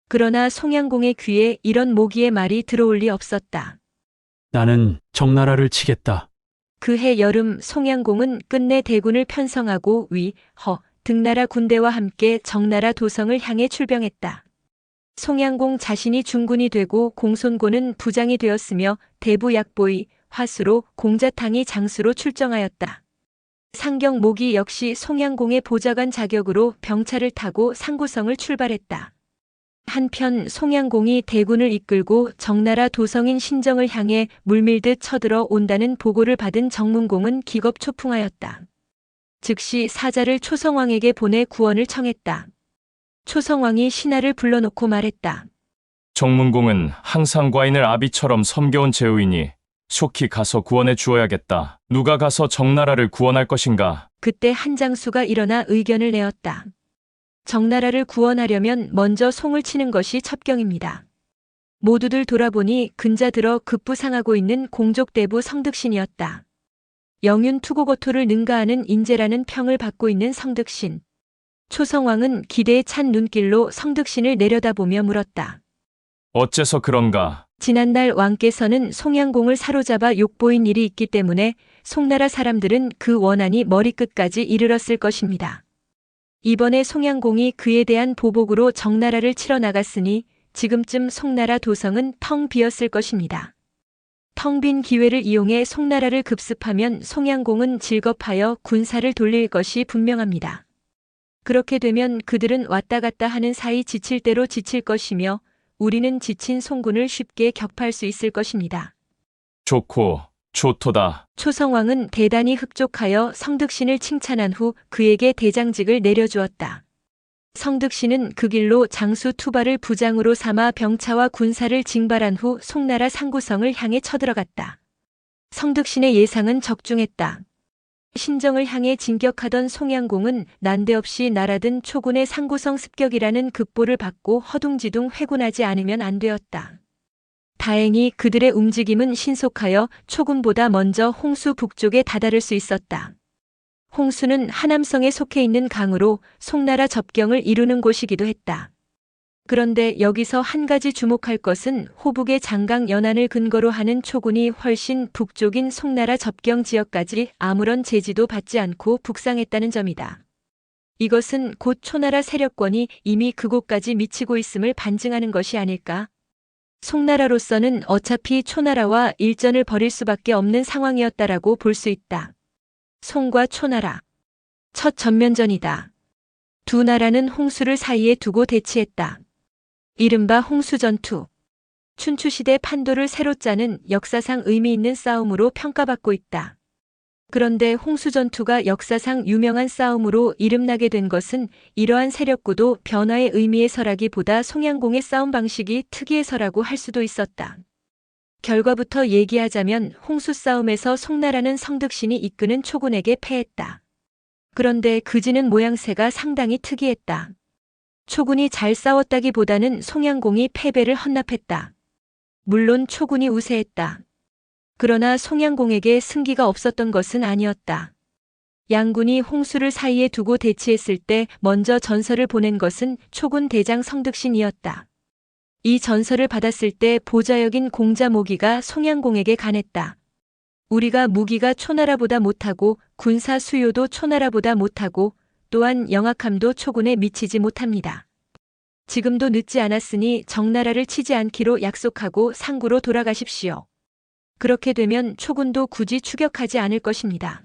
그러나 송양공의 귀에 이런 모기의 말이 들어올 리 없었다. 나는 정나라를 치겠다. 그해 여름 송양공은 끝내 대군을 편성하고 위, 허, 등나라 군대와 함께 정나라 도성을 향해 출병했다. 송양공 자신이 중군이 되고 공손고는 부장이 되었으며 대부 약보의 화수로 공자탕이 장수로 출정하였다. 상경 모기 역시 송양공의 보좌관 자격으로 병차를 타고 상구성을 출발했다. 한편 송양공이 대군을 이끌고 정나라 도성인 신정을 향해 물밀듯 쳐들어 온다는 보고를 받은 정문공은 기겁초풍하였다. 즉시 사자를 초성왕에게 보내 구원을 청했다. 초성왕이 신하를 불러놓고 말했다. 정문공은 항상 과인을 아비처럼 섬겨온 제후이니 속히 가서 구원해 주어야겠다. 누가 가서 정나라를 구원할 것인가? 그때 한 장수가 일어나 의견을 내었다. 정나라를 구원하려면 먼저 송을 치는 것이 첩경입니다. 모두들 돌아보니 근자 들어 급부상하고 있는 공족대부 성득신이었다. 영윤 투고거토를 능가하는 인재라는 평을 받고 있는 성득신. 초성왕은 기대에 찬 눈길로 성득신을 내려다보며 물었다. 어째서 그런가? 지난날 왕께서는 송양공을 사로잡아 욕보인 일이 있기 때문에 송나라 사람들은 그 원한이 머리끝까지 이르렀을 것입니다. 이번에 송양공이 그에 대한 보복으로 정나라를 치러 나갔으니 지금쯤 송나라 도성은 텅 비었을 것입니다. 텅 빈 기회를 이용해 송나라를 급습하면 송양공은 질겁하여 군사를 돌릴 것이 분명합니다. 그렇게 되면 그들은 왔다 갔다 하는 사이 지칠 대로 지칠 것이며 우리는 지친 송군을 쉽게 격파할 수 있을 것입니다. 좋고 좋도다. 초성왕은 대단히 흡족하여 성득신을 칭찬한 후 그에게 대장직을 내려주었다. 성득신은 그 길로 장수 투발을 부장으로 삼아 병차와 군사를 징발한 후 송나라 상구성을 향해 쳐들어갔다. 성득신의 예상은 적중했다. 신정을 향해 진격하던 송양공은 난데없이 날아든 초군의 상구성 습격이라는 급보를 받고 허둥지둥 회군하지 않으면 안 되었다. 다행히 그들의 움직임은 신속하여 초군보다 먼저 홍수 북쪽에 다다를 수 있었다. 홍수는 하남성에 속해 있는 강으로 송나라 접경을 이루는 곳이기도 했다. 그런데 여기서 한 가지 주목할 것은 호북의 장강 연안을 근거로 하는 초군이 훨씬 북쪽인 송나라 접경 지역까지 아무런 제지도 받지 않고 북상했다는 점이다. 이것은 곧 초나라 세력권이 이미 그곳까지 미치고 있음을 반증하는 것이 아닐까? 송나라로서는 어차피 초나라와 일전을 벌일 수밖에 없는 상황이었다라고 볼 수 있다. 송과 초나라. 첫 전면전이다. 두 나라는 홍수를 사이에 두고 대치했다. 이른바 홍수전투. 춘추시대 판도를 새로 짜는 역사상 의미 있는 싸움으로 평가받고 있다. 그런데 홍수전투가 역사상 유명한 싸움으로 이름나게 된 것은 이러한 세력구도 변화의 의미에서라기보다 송양공의 싸움 방식이 특이해서라고 할 수도 있었다. 결과부터 얘기하자면 홍수 싸움에서 송나라는 성득신이 이끄는 초군에게 패했다. 그런데 그지는 모양새가 상당히 특이했다. 초군이 잘 싸웠다기보다는 송양공이 패배를 헌납했다. 물론 초군이 우세했다. 그러나 송양공에게 승기가 없었던 것은 아니었다. 양군이 홍수를 사이에 두고 대치했을 때 먼저 전설을 보낸 것은 초군 대장 성득신이었다. 이 전설을 받았을 때 보좌역인 공자 모기가 송양공에게 간했다. 우리가 무기가 초나라보다 못하고 군사 수요도 초나라보다 못하고 또한 영악함도 초군에 미치지 못합니다. 지금도 늦지 않았으니 정나라를 치지 않기로 약속하고 상구로 돌아가십시오. 그렇게 되면 초군도 굳이 추격하지 않을 것입니다.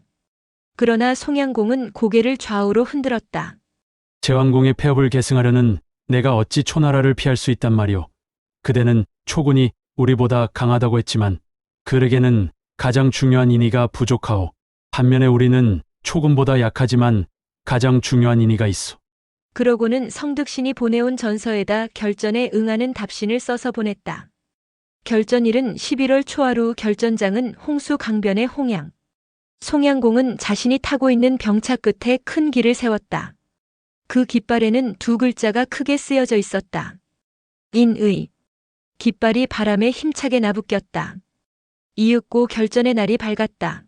그러나 송양공은 고개를 좌우로 흔들었다. 제왕공의 폐업을 계승하려는 내가 어찌 초나라를 피할 수 있단 말이오. 그대는 초군이 우리보다 강하다고 했지만 그에게는 가장 중요한 인의가 부족하오. 반면에 우리는 초군보다 약하지만 가장 중요한 인의가 있어. 그러고는 성득신이 보내온 전서에다 결전에 응하는 답신을 써서 보냈다. 결전일은 11월 초하루 결전장은 홍수 강변의 홍양. 송양공은 자신이 타고 있는 병차 끝에 큰 길을 세웠다. 그 깃발에는 두 글자가 크게 쓰여져 있었다. 인의. 깃발이 바람에 힘차게 나부꼈다. 이윽고 결전의 날이 밝았다.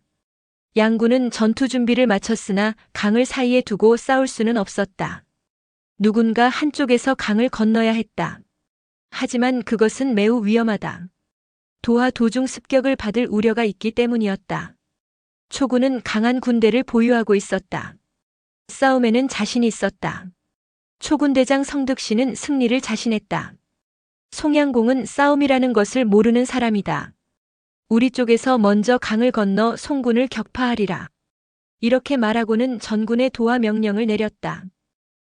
양군은 전투 준비를 마쳤으나 강을 사이에 두고 싸울 수는 없었다. 누군가 한쪽에서 강을 건너야 했다. 하지만 그것은 매우 위험하다. 도하 도중 습격을 받을 우려가 있기 때문이었다. 초군은 강한 군대를 보유하고 있었다. 싸움에는 자신이 있었다. 초군 대장 성득신은 승리를 자신했다. 송양공은 싸움이라는 것을 모르는 사람이다. 우리 쪽에서 먼저 강을 건너 송군을 격파하리라. 이렇게 말하고는 전군의 도하 명령을 내렸다.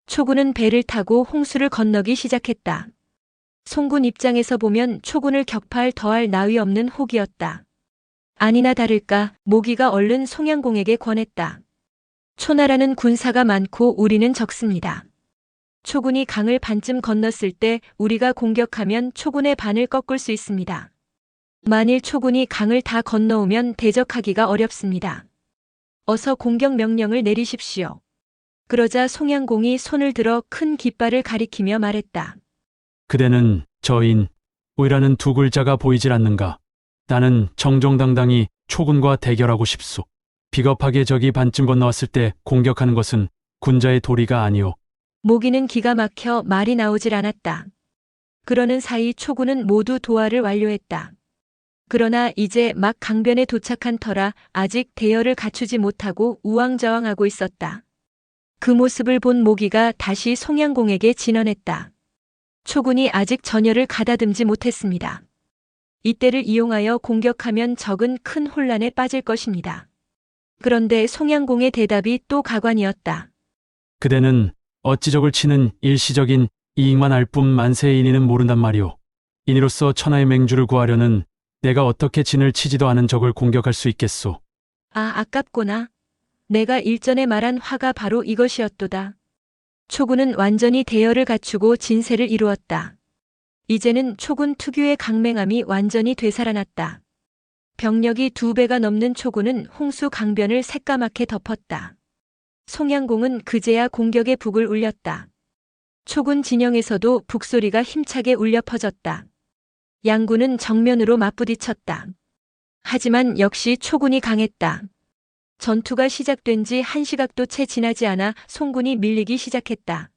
초군은 배를 타고 홍수를 건너기 시작했다. 송군 입장에서 보면 초군을 격파할 더할 나위 없는 혹이었다. 아니나 다를까 모기가 얼른 송양공에게 권했다. 초나라는 군사가 많고 우리는 적습니다. 초군이 강을 반쯤 건넜을 때 우리가 공격하면 초군의 반을 꺾을 수 있습니다. 만일 초군이 강을 다 건너오면 대적하기가 어렵습니다. 어서 공격 명령을 내리십시오. 그러자 송양공이 손을 들어 큰 깃발을 가리키며 말했다. 그대는 저인, 의라는 두 글자가 보이질 않는가. 나는 정정당당히 초군과 대결하고 싶소. 비겁하게 적이 반쯤 건너왔을 때 공격하는 것은 군자의 도리가 아니오. 모기는 기가 막혀 말이 나오질 않았다. 그러는 사이 초군은 모두 도하를 완료했다. 그러나 이제 막 강변에 도착한 터라 아직 대열을 갖추지 못하고 우왕좌왕하고 있었다. 그 모습을 본 모기가 다시 송양공에게 진언했다. 초군이 아직 전열을 가다듬지 못했습니다. 이때를 이용하여 공격하면 적은 큰 혼란에 빠질 것입니다. 그런데 송양공의 대답이 또 가관이었다. 그대는 어찌 적을 치는 일시적인 이익만 알 뿐 만세의 인의는 모른단 말이오. 인의로서 천하의 맹주를 구하려는 내가 어떻게 진을 치지도 않은 적을 공격할 수 있겠소. 아, 아깝구나. 내가 일전에 말한 화가 바로 이것이었도다. 초군은 완전히 대열을 갖추고 진세를 이루었다. 이제는 초군 특유의 강맹함이 완전히 되살아났다. 병력이 2배가 넘는 초군은 홍수 강변을 새까맣게 덮었다. 송양공은 그제야 공격의 북을 울렸다. 초군 진영에서도 북소리가 힘차게 울려 퍼졌다. 양군은 정면으로 맞부딪혔다. 하지만 역시 초군이 강했다. 전투가 시작된 지 1시각도 채 지나지 않아 송군이 밀리기 시작했다.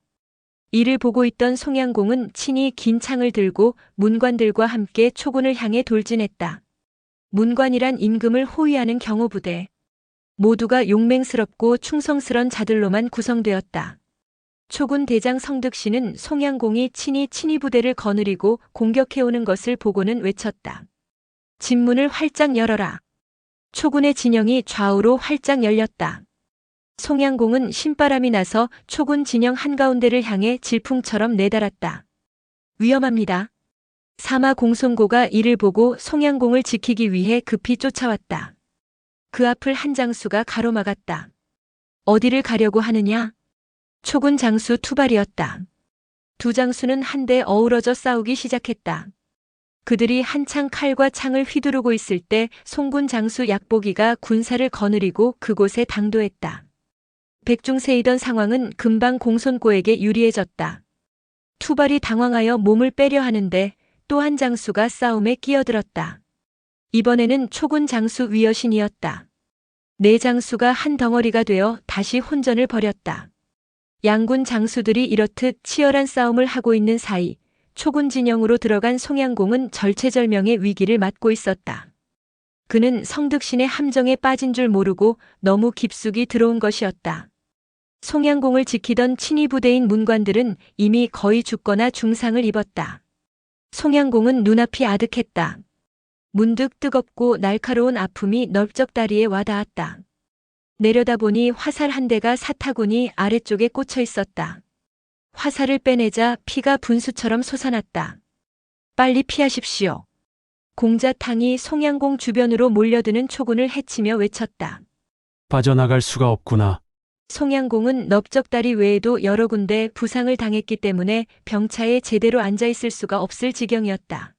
이를 보고 있던 송양공은 친히 긴 창을 들고 문관들과 함께 초군을 향해 돌진했다. 문관이란 임금을 호위하는 경호부대. 모두가 용맹스럽고 충성스런 자들로만 구성되었다. 초군 대장 성득씨는 송양공이 친히 친위부대를 거느리고 공격해오는 것을 보고는 외쳤다. 진문을 활짝 열어라. 초군의 진영이 좌우로 활짝 열렸다. 송양공은 신바람이 나서 초군 진영 한가운데를 향해 질풍처럼 내달았다. 위험합니다. 사마 공손고가 이를 보고 송양공을 지키기 위해 급히 쫓아왔다. 그 앞을 한 장수가 가로막았다. 어디를 가려고 하느냐? 초군 장수 투발이었다. 두 장수는 한데 어우러져 싸우기 시작했다. 그들이 한창 칼과 창을 휘두르고 있을 때 송군 장수 약보기가 군사를 거느리고 그곳에 당도했다. 백중세이던 상황은 금방 공손고에게 유리해졌다. 투발이 당황하여 몸을 빼려 하는데 또 한 장수가 싸움에 끼어들었다. 이번에는 초군 장수 위여신이었다. 네 장수가 한 덩어리가 되어 다시 혼전을 벌였다. 양군 장수들이 이렇듯 치열한 싸움을 하고 있는 사이 초군 진영으로 들어간 송양공은 절체절명의 위기를 맞고 있었다. 그는 성득신의 함정에 빠진 줄 모르고 너무 깊숙이 들어온 것이었다. 송양공을 지키던 친위부대인 문관들은 이미 거의 죽거나 중상을 입었다. 송양공은 눈앞이 아득했다. 문득 뜨겁고 날카로운 아픔이 넓적다리에 와닿았다. 내려다보니 화살 한 대가 사타구니 아래쪽에 꽂혀 있었다. 화살을 빼내자 피가 분수처럼 솟아났다. 빨리 피하십시오. 공자탕이 송양공 주변으로 몰려드는 초군을 해치며 외쳤다. 빠져나갈 수가 없구나. 송양공은 넓적다리 외에도 여러 군데 부상을 당했기 때문에 병차에 제대로 앉아있을 수가 없을 지경이었다.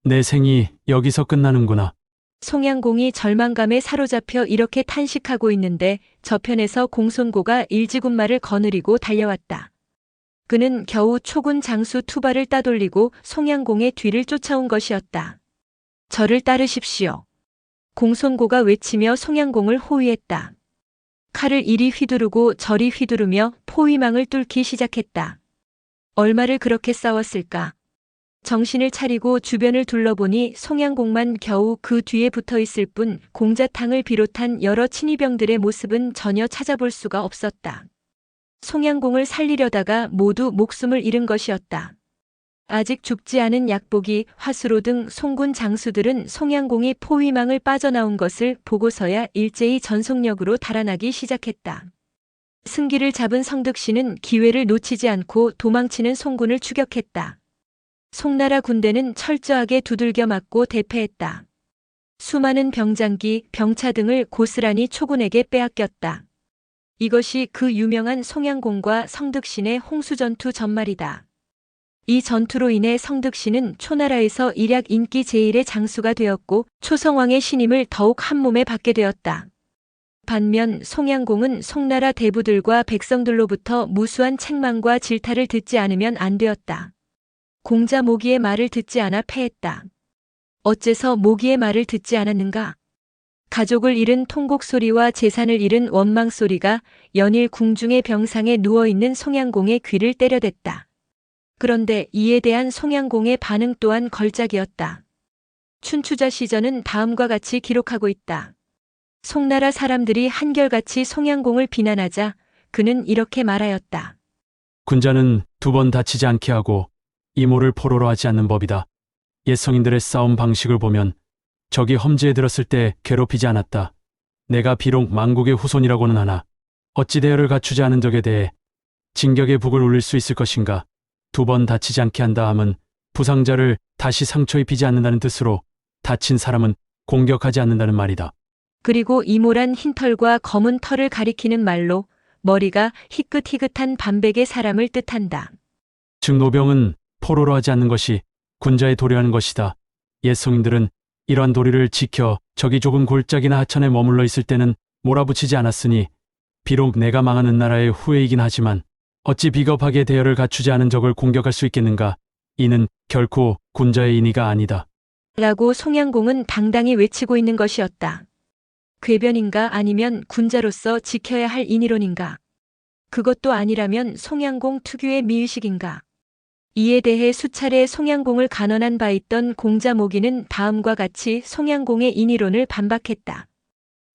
내 생이 여기서 끝나는구나. 송양공이 절망감에 사로잡혀 이렇게 탄식하고 있는데 저편에서 공손고가 일지군마를 거느리고 달려왔다. 그는 겨우 초군 장수 투발을 따돌리고 송양공의 뒤를 쫓아온 것이었다. 저를 따르십시오. 공손고가 외치며 송양공을 호위했다. 칼을 이리 휘두르고 저리 휘두르며 포위망을 뚫기 시작했다. 얼마를 그렇게 싸웠을까? 정신을 차리고 주변을 둘러보니 송양공만 겨우 그 뒤에 붙어 있을 뿐 공자탕을 비롯한 여러 친위병들의 모습은 전혀 찾아볼 수가 없었다. 송양공을 살리려다가 모두 목숨을 잃은 것이었다. 아직 죽지 않은 약보기, 화수로 등 송군 장수들은 송양공이 포위망을 빠져나온 것을 보고서야 일제히 전속력으로 달아나기 시작했다. 승기를 잡은 성득씨는 기회를 놓치지 않고 도망치는 송군을 추격했다. 송나라 군대는 철저하게 두들겨 맞고 대패했다. 수많은 병장기, 병차 등을 고스란히 초군에게 빼앗겼다. 이것이 그 유명한 송양공과 성득신의 홍수전투 전말이다. 이 전투로 인해 성득신은 초나라에서 일약 인기 제1의 장수가 되었고 초성왕의 신임을 더욱 한몸에 받게 되었다. 반면 송양공은 송나라 대부들과 백성들로부터 무수한 책망과 질타를 듣지 않으면 안 되었다. 공자 모기의 말을 듣지 않아 패했다. 어째서 모기의 말을 듣지 않았는가? 가족을 잃은 통곡 소리와 재산을 잃은 원망 소리가 연일 궁중의 병상에 누워있는 송양공의 귀를 때려댔다. 그런데 이에 대한 송양공의 반응 또한 걸작이었다. 춘추자 시전은 다음과 같이 기록하고 있다. 송나라 사람들이 한결같이 송양공을 비난하자 그는 이렇게 말하였다. 군자는 두 번 다치지 않게 하고 이모를 포로로 하지 않는 법이다. 옛 성인들의 싸움 방식을 보면 적이 험지에 들었을 때 괴롭히지 않았다. 내가 비록 망국의 후손이라고는 하나 어찌 대열을 갖추지 않은 적에 대해 진격의 북을 울릴 수 있을 것인가. 두 번 다치지 않게 한다 함은 부상자를 다시 상처 입히지 않는다는 뜻으로 다친 사람은 공격하지 않는다는 말이다. 그리고 이모란 흰털과 검은 털을 가리키는 말로 머리가 희끗희끗한 반백의 사람을 뜻한다. 즉 노병은 포로로 하지 않는 것이 군자의 도리하는 것이다. 옛 성인들은 이러한 도리를 지켜 적이 조금 골짜기나 하천에 머물러 있을 때는 몰아붙이지 않았으니 비록 내가 망하는 나라의 후예이긴 하지만 어찌 비겁하게 대열을 갖추지 않은 적을 공격할 수 있겠는가. 이는 결코 군자의 인의가 아니다. 라고 송양공은 당당히 외치고 있는 것이었다. 궤변인가 아니면 군자로서 지켜야 할 인의론인가? 그것도 아니라면 송양공 특유의 미의식인가? 이에 대해 수차례 송양공을 간언한 바 있던 공자 모기는 다음과 같이 송양공의 인의론을 반박했다.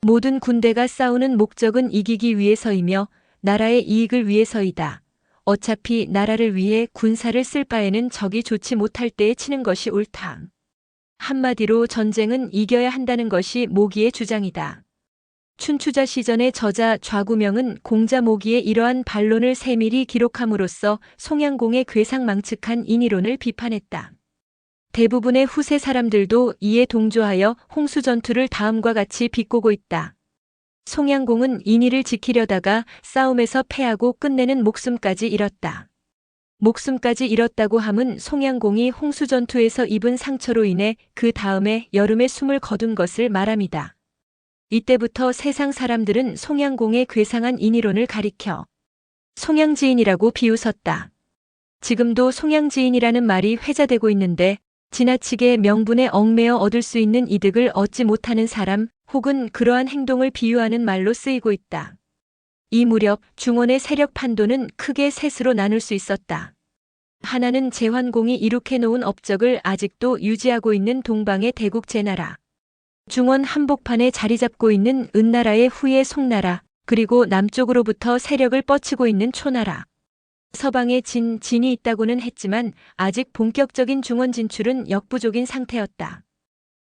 모든 군대가 싸우는 목적은 이기기 위해서이며 나라의 이익을 위해서이다. 어차피 나라를 위해 군사를 쓸 바에는 적이 좋지 못할 때에 치는 것이 옳다. 한마디로 전쟁은 이겨야 한다는 것이 모기의 주장이다. 춘추자 시전의 저자 좌구명은 공자 모기의 이러한 반론을 세밀히 기록함으로써 송양공의 괴상망측한 인의론을 비판했다. 대부분의 후세 사람들도 이에 동조하여 홍수전투를 다음과 같이 비꼬고 있다. 송양공은 인의를 지키려다가 싸움에서 패하고 끝내는 목숨까지 잃었다. 목숨까지 잃었다고 함은 송양공이 홍수전투에서 입은 상처로 인해 그 다음에 여름에 숨을 거둔 것을 말함이다. 이때부터 세상 사람들은 송양공의 괴상한 인의론을 가리켜 송양지인이라고 비웃었다. 지금도 송양지인이라는 말이 회자되고 있는데 지나치게 명분에 얽매여 얻을 수 있는 이득을 얻지 못하는 사람 혹은 그러한 행동을 비유하는 말로 쓰이고 있다. 이 무렵 중원의 세력 판도는 크게 셋으로 나눌 수 있었다. 하나는 제환공이 이룩해 놓은 업적을 아직도 유지하고 있는 동방의 대국 제나라. 중원 한복판에 자리 잡고 있는 은나라의 후예 송나라, 그리고 남쪽으로부터 세력을 뻗치고 있는 초나라. 서방에 진이 있다고는 했지만 아직 본격적인 중원 진출은 역부족인 상태였다.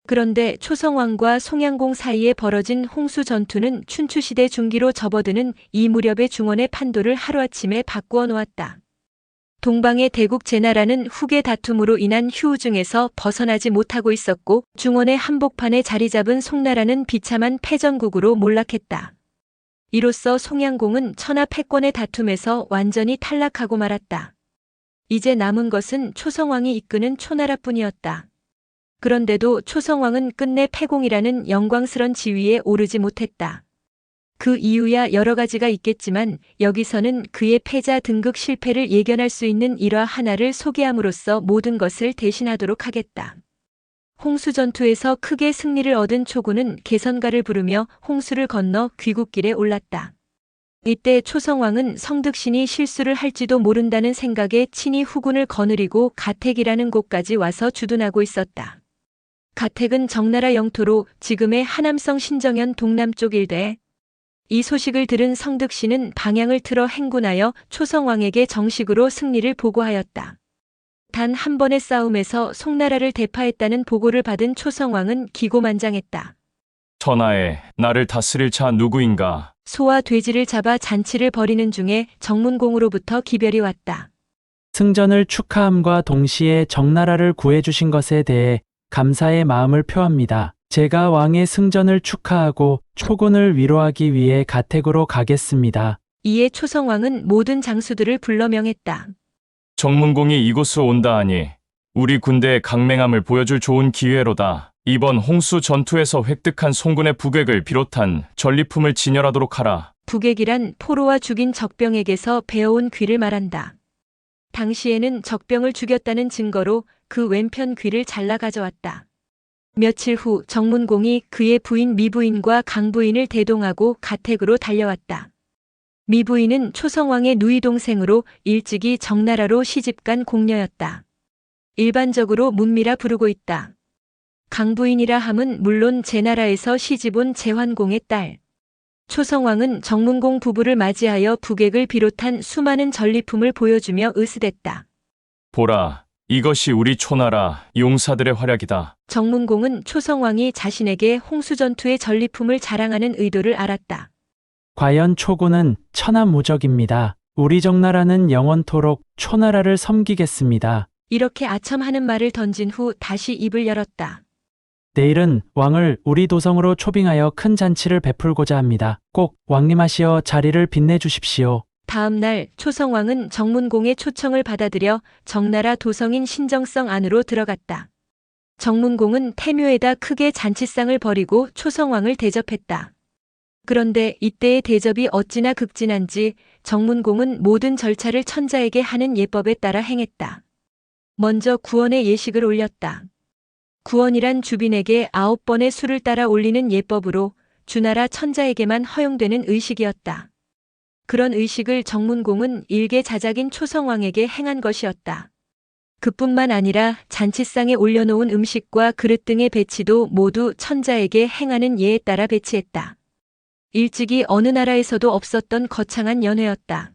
그런데 초성왕과 송양공 사이에 벌어진 홍수 전투는 춘추시대 중기로 접어드는 이 무렵의 중원의 판도를 하루아침에 바꾸어 놓았다. 동방의 대국 제나라는 후계 다툼으로 인한 휴우증에서 벗어나지 못하고 있었고 중원의 한복판에 자리 잡은 송나라는 비참한 패전국으로 몰락했다. 이로써 송양공은 천하 패권의 다툼에서 완전히 탈락하고 말았다. 이제 남은 것은 초성왕이 이끄는 초나라뿐이었다. 그런데도 초성왕은 끝내 패공이라는 영광스런 지위에 오르지 못했다. 그 이유야 여러 가지가 있겠지만 여기서는 그의 패자 등극 실패를 예견할 수 있는 일화 하나를 소개함으로써 모든 것을 대신하도록 하겠다. 홍수전투에서 크게 승리를 얻은 초군은 개선가를 부르며 홍수를 건너 귀국길에 올랐다. 이때 초성왕은 성득신이 실수를 할지도 모른다는 생각에 친히 후군을 거느리고 가택이라는 곳까지 와서 주둔하고 있었다. 가택은 정나라 영토로 지금의 하남성 신정현 동남쪽 일대에 이 소식을 들은 성득신은 방향을 틀어 행군하여 초성왕에게 정식으로 승리를 보고하였다. 단 한 번의 싸움에서 송나라를 대파했다는 보고를 받은 초성왕은 기고만장했다. 천하에 나를 다스릴 자 누구인가? 소와 돼지를 잡아 잔치를 벌이는 중에 정문공으로부터 기별이 왔다. 승전을 축하함과 동시에 정나라를 구해주신 것에 대해 감사의 마음을 표합니다. 제가 왕의 승전을 축하하고 초군을 위로하기 위해 가택으로 가겠습니다. 이에 초성왕은 모든 장수들을 불러 명했다. 정문공이 이곳으로 온다 하니 우리 군대의 강맹함을 보여줄 좋은 기회로다. 이번 홍수 전투에서 획득한 송군의 부객을 비롯한 전리품을 진열하도록 하라. 부객이란 포로와 죽인 적병에게서 배어온 귀를 말한다. 당시에는 적병을 죽였다는 증거로 그 왼편 귀를 잘라 가져왔다. 며칠 후 정문공이 그의 부인 미부인과 강부인을 대동하고 가택으로 달려왔다. 미부인은 초성왕의 누이 동생으로 일찍이 정나라로 시집간 공녀였다. 일반적으로 문미라 부르고 있다. 강부인이라 함은 물론 제나라에서 시집온 제환공의 딸. 초성왕은 정문공 부부를 맞이하여 부객을 비롯한 수많은 전리품을 보여주며 으스댔다. 보라, 이것이 우리 초나라 용사들의 활약이다. 정문공은 초성왕이 자신에게 홍수전투의 전리품을 자랑하는 의도를 알았다. 과연 초군은 천하무적입니다. 우리 정나라는 영원토록 초나라를 섬기겠습니다. 이렇게 아첨하는 말을 던진 후 다시 입을 열었다. 내일은 왕을 우리 도성으로 초빙하여 큰 잔치를 베풀고자 합니다. 꼭 왕림하시어 자리를 빛내주십시오. 다음 날 초성왕은 정문공의 초청을 받아들여 정나라 도성인 신정성 안으로 들어갔다. 정문공은 태묘에다 크게 잔치상을 벌이고 초성왕을 대접했다. 그런데 이때의 대접이 어찌나 극진한지 정문공은 모든 절차를 천자에게 하는 예법에 따라 행했다. 먼저 구원의 예식을 올렸다. 구원이란 주빈에게 9번의 수를 따라 올리는 예법으로 주나라 천자에게만 허용되는 의식이었다. 그런 의식을 정문공은 일개 자작인 초성왕에게 행한 것이었다. 그뿐만 아니라 잔치상에 올려놓은 음식과 그릇 등의 배치도 모두 천자에게 행하는 예에 따라 배치했다. 일찍이 어느 나라에서도 없었던 거창한 연회였다.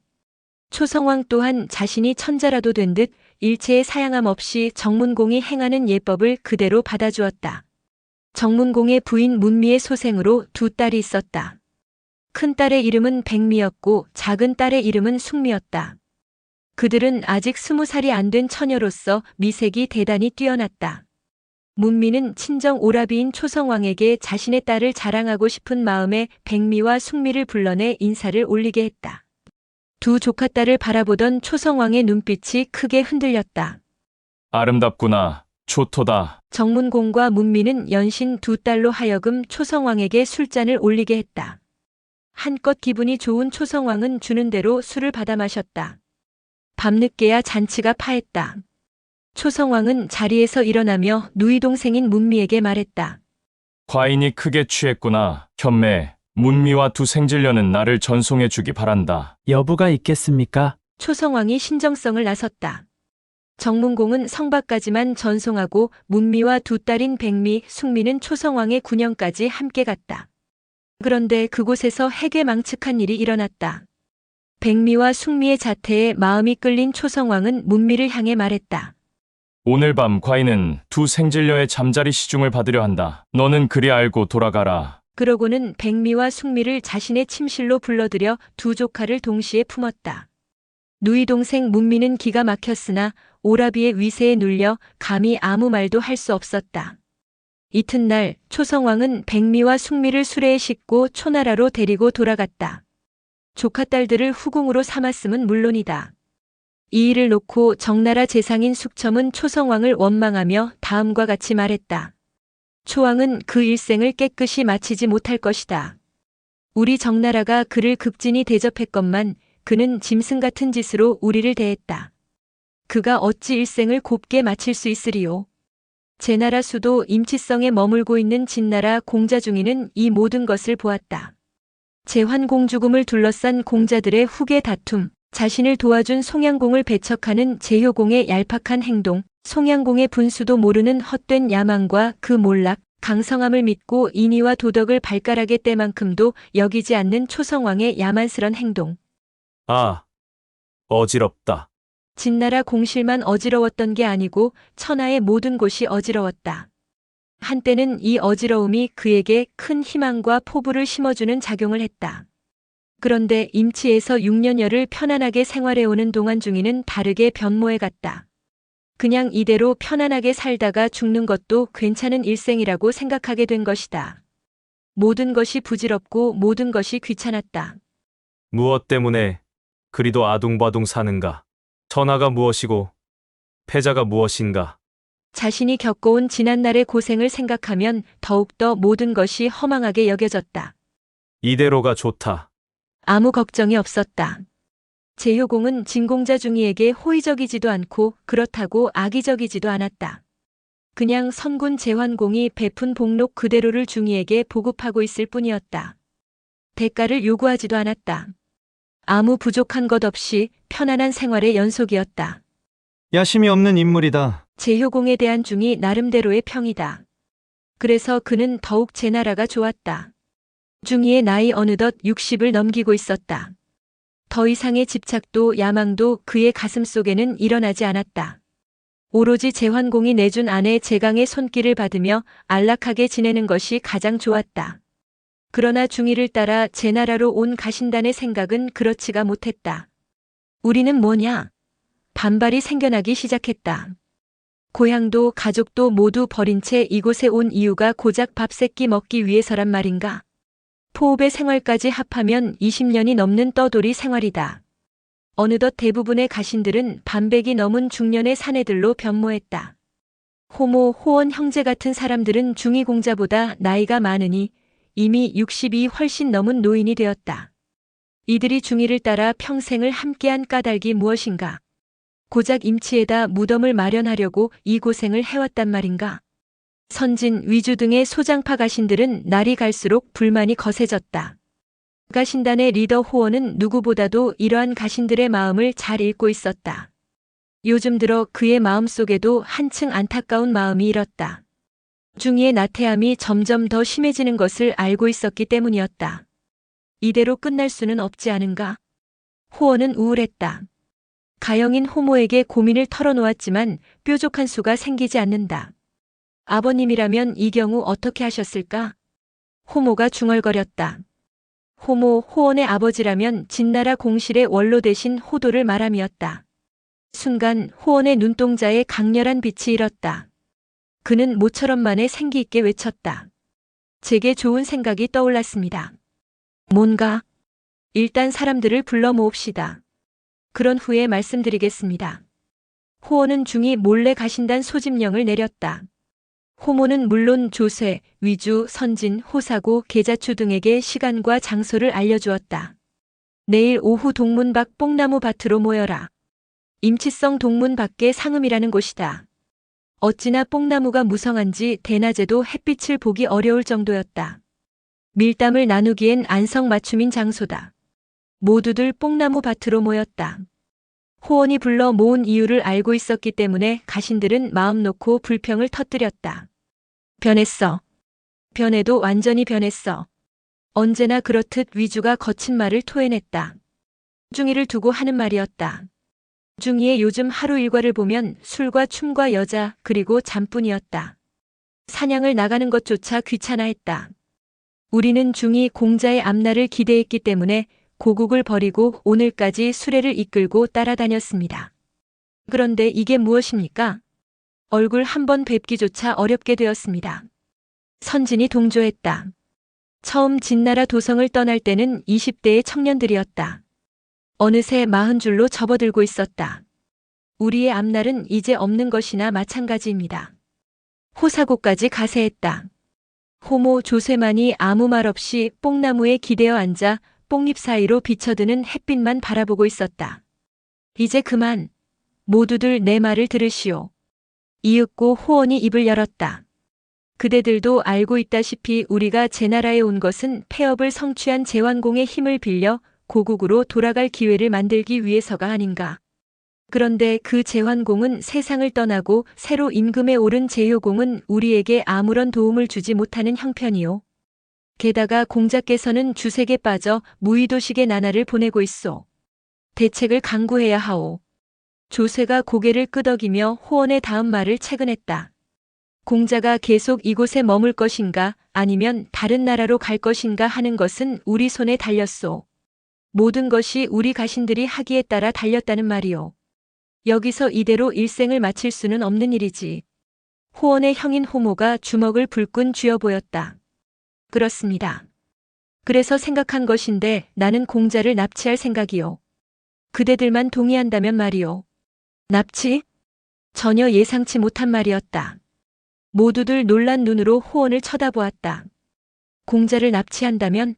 초성왕 또한 자신이 천자라도 된 듯 일체의 사양함 없이 정문공이 행하는 예법을 그대로 받아주었다. 정문공의 부인 문미의 소생으로 두 딸이 있었다. 큰 딸의 이름은 백미였고 작은 딸의 이름은 숙미였다. 그들은 아직 20살이 안 된 처녀로서 미색이 대단히 뛰어났다. 문미는 친정 오라비인 초성왕에게 자신의 딸을 자랑하고 싶은 마음에 백미와 숙미를 불러내 인사를 올리게 했다. 두 조카딸을 바라보던 초성왕의 눈빛이 크게 흔들렸다. 아름답구나. 좋도다. 정문공과 문미는 연신 두 딸로 하여금 초성왕에게 술잔을 올리게 했다. 한껏 기분이 좋은 초성왕은 주는 대로 술을 받아 마셨다. 밤늦게야 잔치가 파했다. 초성왕은 자리에서 일어나며 누이 동생인 문미에게 말했다. 과인이 크게 취했구나. 현매, 문미와 두 생질녀는 나를 전송해 주기 바란다. 여부가 있겠습니까? 초성왕이 신정성을 나섰다. 정문공은 성밖까지만 전송하고 문미와 두 딸인 백미, 숙미는 초성왕의 군영까지 함께 갔다. 그런데 그곳에서 해괴망측한 일이 일어났다. 백미와 숙미의 자태에 마음이 끌린 초성왕은 문미를 향해 말했다. 오늘 밤 과인은 두 생질녀의 잠자리 시중을 받으려 한다. 너는 그리 알고 돌아가라. 그러고는 백미와 숙미를 자신의 침실로 불러들여 두 조카를 동시에 품었다. 누이 동생 문미는 기가 막혔으나 오라비의 위세에 눌려 감히 아무 말도 할 수 없었다. 이튿날 초성왕은 백미와 숙미를 수레에 싣고 초나라로 데리고 돌아갔다. 조카딸들을 후궁으로 삼았음은 물론이다. 이 일을 놓고 정나라 재상인 숙첨은 초성왕을 원망하며 다음과 같이 말했다. 초왕은 그 일생을 깨끗이 마치지 못할 것이다. 우리 정나라가 그를 극진히 대접했건만 그는 짐승 같은 짓으로 우리를 대했다. 그가 어찌 일생을 곱게 마칠 수 있으리요. 제나라 수도 임치성에 머물고 있는 진나라 공자 중이는 이 모든 것을 보았다. 제환공 죽음을 둘러싼 공자들의 후계 다툼, 자신을 도와준 송양공을 배척하는 제효공의 얄팍한 행동, 송양공의 분수도 모르는 헛된 야망과 그 몰락, 강성함을 믿고 인의와 도덕을 발가락에 떼만큼도 여기지 않는 초성왕의 야만스런 행동. 아, 어지럽다. 진나라 공실만 어지러웠던 게 아니고 천하의 모든 곳이 어지러웠다. 한때는 이 어지러움이 그에게 큰 희망과 포부를 심어주는 작용을 했다. 그런데 임치에서 6년여를 편안하게 생활해오는 동안 중이는 다르게 변모해 갔다. 그냥 이대로 편안하게 살다가 죽는 것도 괜찮은 일생이라고 생각하게 된 것이다. 모든 것이 부질없고 모든 것이 귀찮았다. 무엇 때문에 그리도 아둥바둥 사는가? 천하가 무엇이고 패자가 무엇인가? 자신이 겪어온 지난날의 고생을 생각하면 더욱더 모든 것이 허망하게 여겨졌다. 이대로가 좋다. 아무 걱정이 없었다. 제효공은 진공자 중이에게 호의적이지도 않고 그렇다고 악의적이지도 않았다. 그냥 선군 제환공이 베푼 복록 그대로를 중이에게 보급하고 있을 뿐이었다. 대가를 요구하지도 않았다. 아무 부족한 것 없이 편안한 생활의 연속이었다. 야심이 없는 인물이다. 제효공에 대한 중이 나름대로의 평이다. 그래서 그는 더욱 제나라가 좋았다. 중이의 나이 어느덧 60을 넘기고 있었다. 더 이상의 집착도 야망도 그의 가슴 속에는 일어나지 않았다. 오로지 제환공이 내준 아내 제강의 손길을 받으며 안락하게 지내는 것이 가장 좋았다. 그러나 중이를 따라 제나라로 온 가신단의 생각은 그렇지가 못했다. 우리는 뭐냐? 반발이 생겨나기 시작했다. 고향도 가족도 모두 버린 채 이곳에 온 이유가 고작 밥 세끼 먹기 위해서란 말인가? 포읍의 생활까지 합하면 20년이 넘는 떠돌이 생활이다. 어느덧 대부분의 가신들은 반백이 넘은 중년의 사내들로 변모했다. 호모, 호원 형제 같은 사람들은 중이 공자보다 나이가 많으니 이미 60이 훨씬 넘은 노인이 되었다. 이들이 중이를 따라 평생을 함께한 까닭이 무엇인가? 고작 임치에다 무덤을 마련하려고 이 고생을 해왔단 말인가? 선진, 위주 등의 소장파 가신들은 날이 갈수록 불만이 거세졌다. 가신단의 리더 호원은 누구보다도 이러한 가신들의 마음을 잘 읽고 있었다. 요즘 들어 그의 마음속에도 한층 안타까운 마음이 일었다. 중이의 나태함이 점점 더 심해지는 것을 알고 있었기 때문이었다. 이대로 끝날 수는 없지 않은가? 호원은 우울했다. 가영인 호모에게 고민을 털어놓았지만 뾰족한 수가 생기지 않는다. 아버님이라면 이 경우 어떻게 하셨을까? 호모가 중얼거렸다. 호원의 아버지라면 진나라 공실의 원로 대신 호도를 말함이었다. 순간 호원의 눈동자에 강렬한 빛이 일었다. 그는 모처럼 만에 생기 있게 외쳤다. 제게 좋은 생각이 떠올랐습니다. 뭔가? 일단 사람들을 불러 모읍시다. 그런 후에 말씀드리겠습니다. 호원은 중이 몰래 가신단 소집령을 내렸다. 호모는 물론 조쇠, 위주, 선진, 호사고, 계자추 등에게 시간과 장소를 알려주었다. 내일 오후 동문 밖 뽕나무 밭으로 모여라. 임치성 동문 밖에 상음이라는 곳이다. 어찌나 뽕나무가 무성한지 대낮에도 햇빛을 보기 어려울 정도였다. 밀담을 나누기엔 안성맞춤인 장소다. 모두들 뽕나무 밭으로 모였다. 호원이 불러 모은 이유를 알고 있었기 때문에 가신들은 마음 놓고 불평을 터뜨렸다. 변했어. 변해도 완전히 변했어. 언제나 그렇듯 위주가 거친 말을 토해냈다. 중이를 두고 하는 말이었다. 중이의 요즘 하루 일과를 보면 술과 춤과 여자 그리고 잠뿐이었다. 사냥을 나가는 것조차 귀찮아했다. 우리는 중이 공자의 앞날을 기대했기 때문에 고국을 버리고 오늘까지 수레를 이끌고 따라다녔습니다. 그런데 이게 무엇입니까? 얼굴 한번 뵙기조차 어렵게 되었습니다. 선진이 동조했다. 처음 진나라 도성을 떠날 때는 20대의 청년들이었다. 어느새 40줄로 접어들고 있었다. 우리의 앞날은 이제 없는 것이나 마찬가지입니다. 호사고까지 가세했다. 호모 조쇠만이 아무 말 없이 뽕나무에 기대어 앉아 뽕잎 사이로 비쳐드는 햇빛만 바라보고 있었다. 이제 그만. 모두들 내 말을 들으시오. 이윽고 호원이 입을 열었다. 그대들도 알고 있다시피 우리가 제나라에 온 것은 폐업을 성취한 제완공의 힘을 빌려 고국으로 돌아갈 기회를 만들기 위해서가 아닌가. 그런데 그 제완공은 세상을 떠나고 새로 임금에 오른 제효공은 우리에게 아무런 도움을 주지 못하는 형편이오. 게다가 공자께서는 주색에 빠져 무의도식의 나날을 보내고 있소. 대책을 강구해야 하오. 조쇠가 고개를 끄덕이며 호원의 다음 말을 채근했다. 공자가 계속 이곳에 머물 것인가 아니면 다른 나라로 갈 것인가 하는 것은 우리 손에 달렸소. 모든 것이 우리 가신들이 하기에 따라 달렸다는 말이오. 여기서 이대로 일생을 마칠 수는 없는 일이지. 호원의 형인 호모가 주먹을 불끈 쥐어 보였다. 그렇습니다. 그래서 생각한 것인데 나는 공자를 납치할 생각이요. 그대들만 동의한다면 말이요. 납치? 전혀 예상치 못한 말이었다. 모두들 놀란 눈으로 호원을 쳐다보았다. 공자를 납치한다면?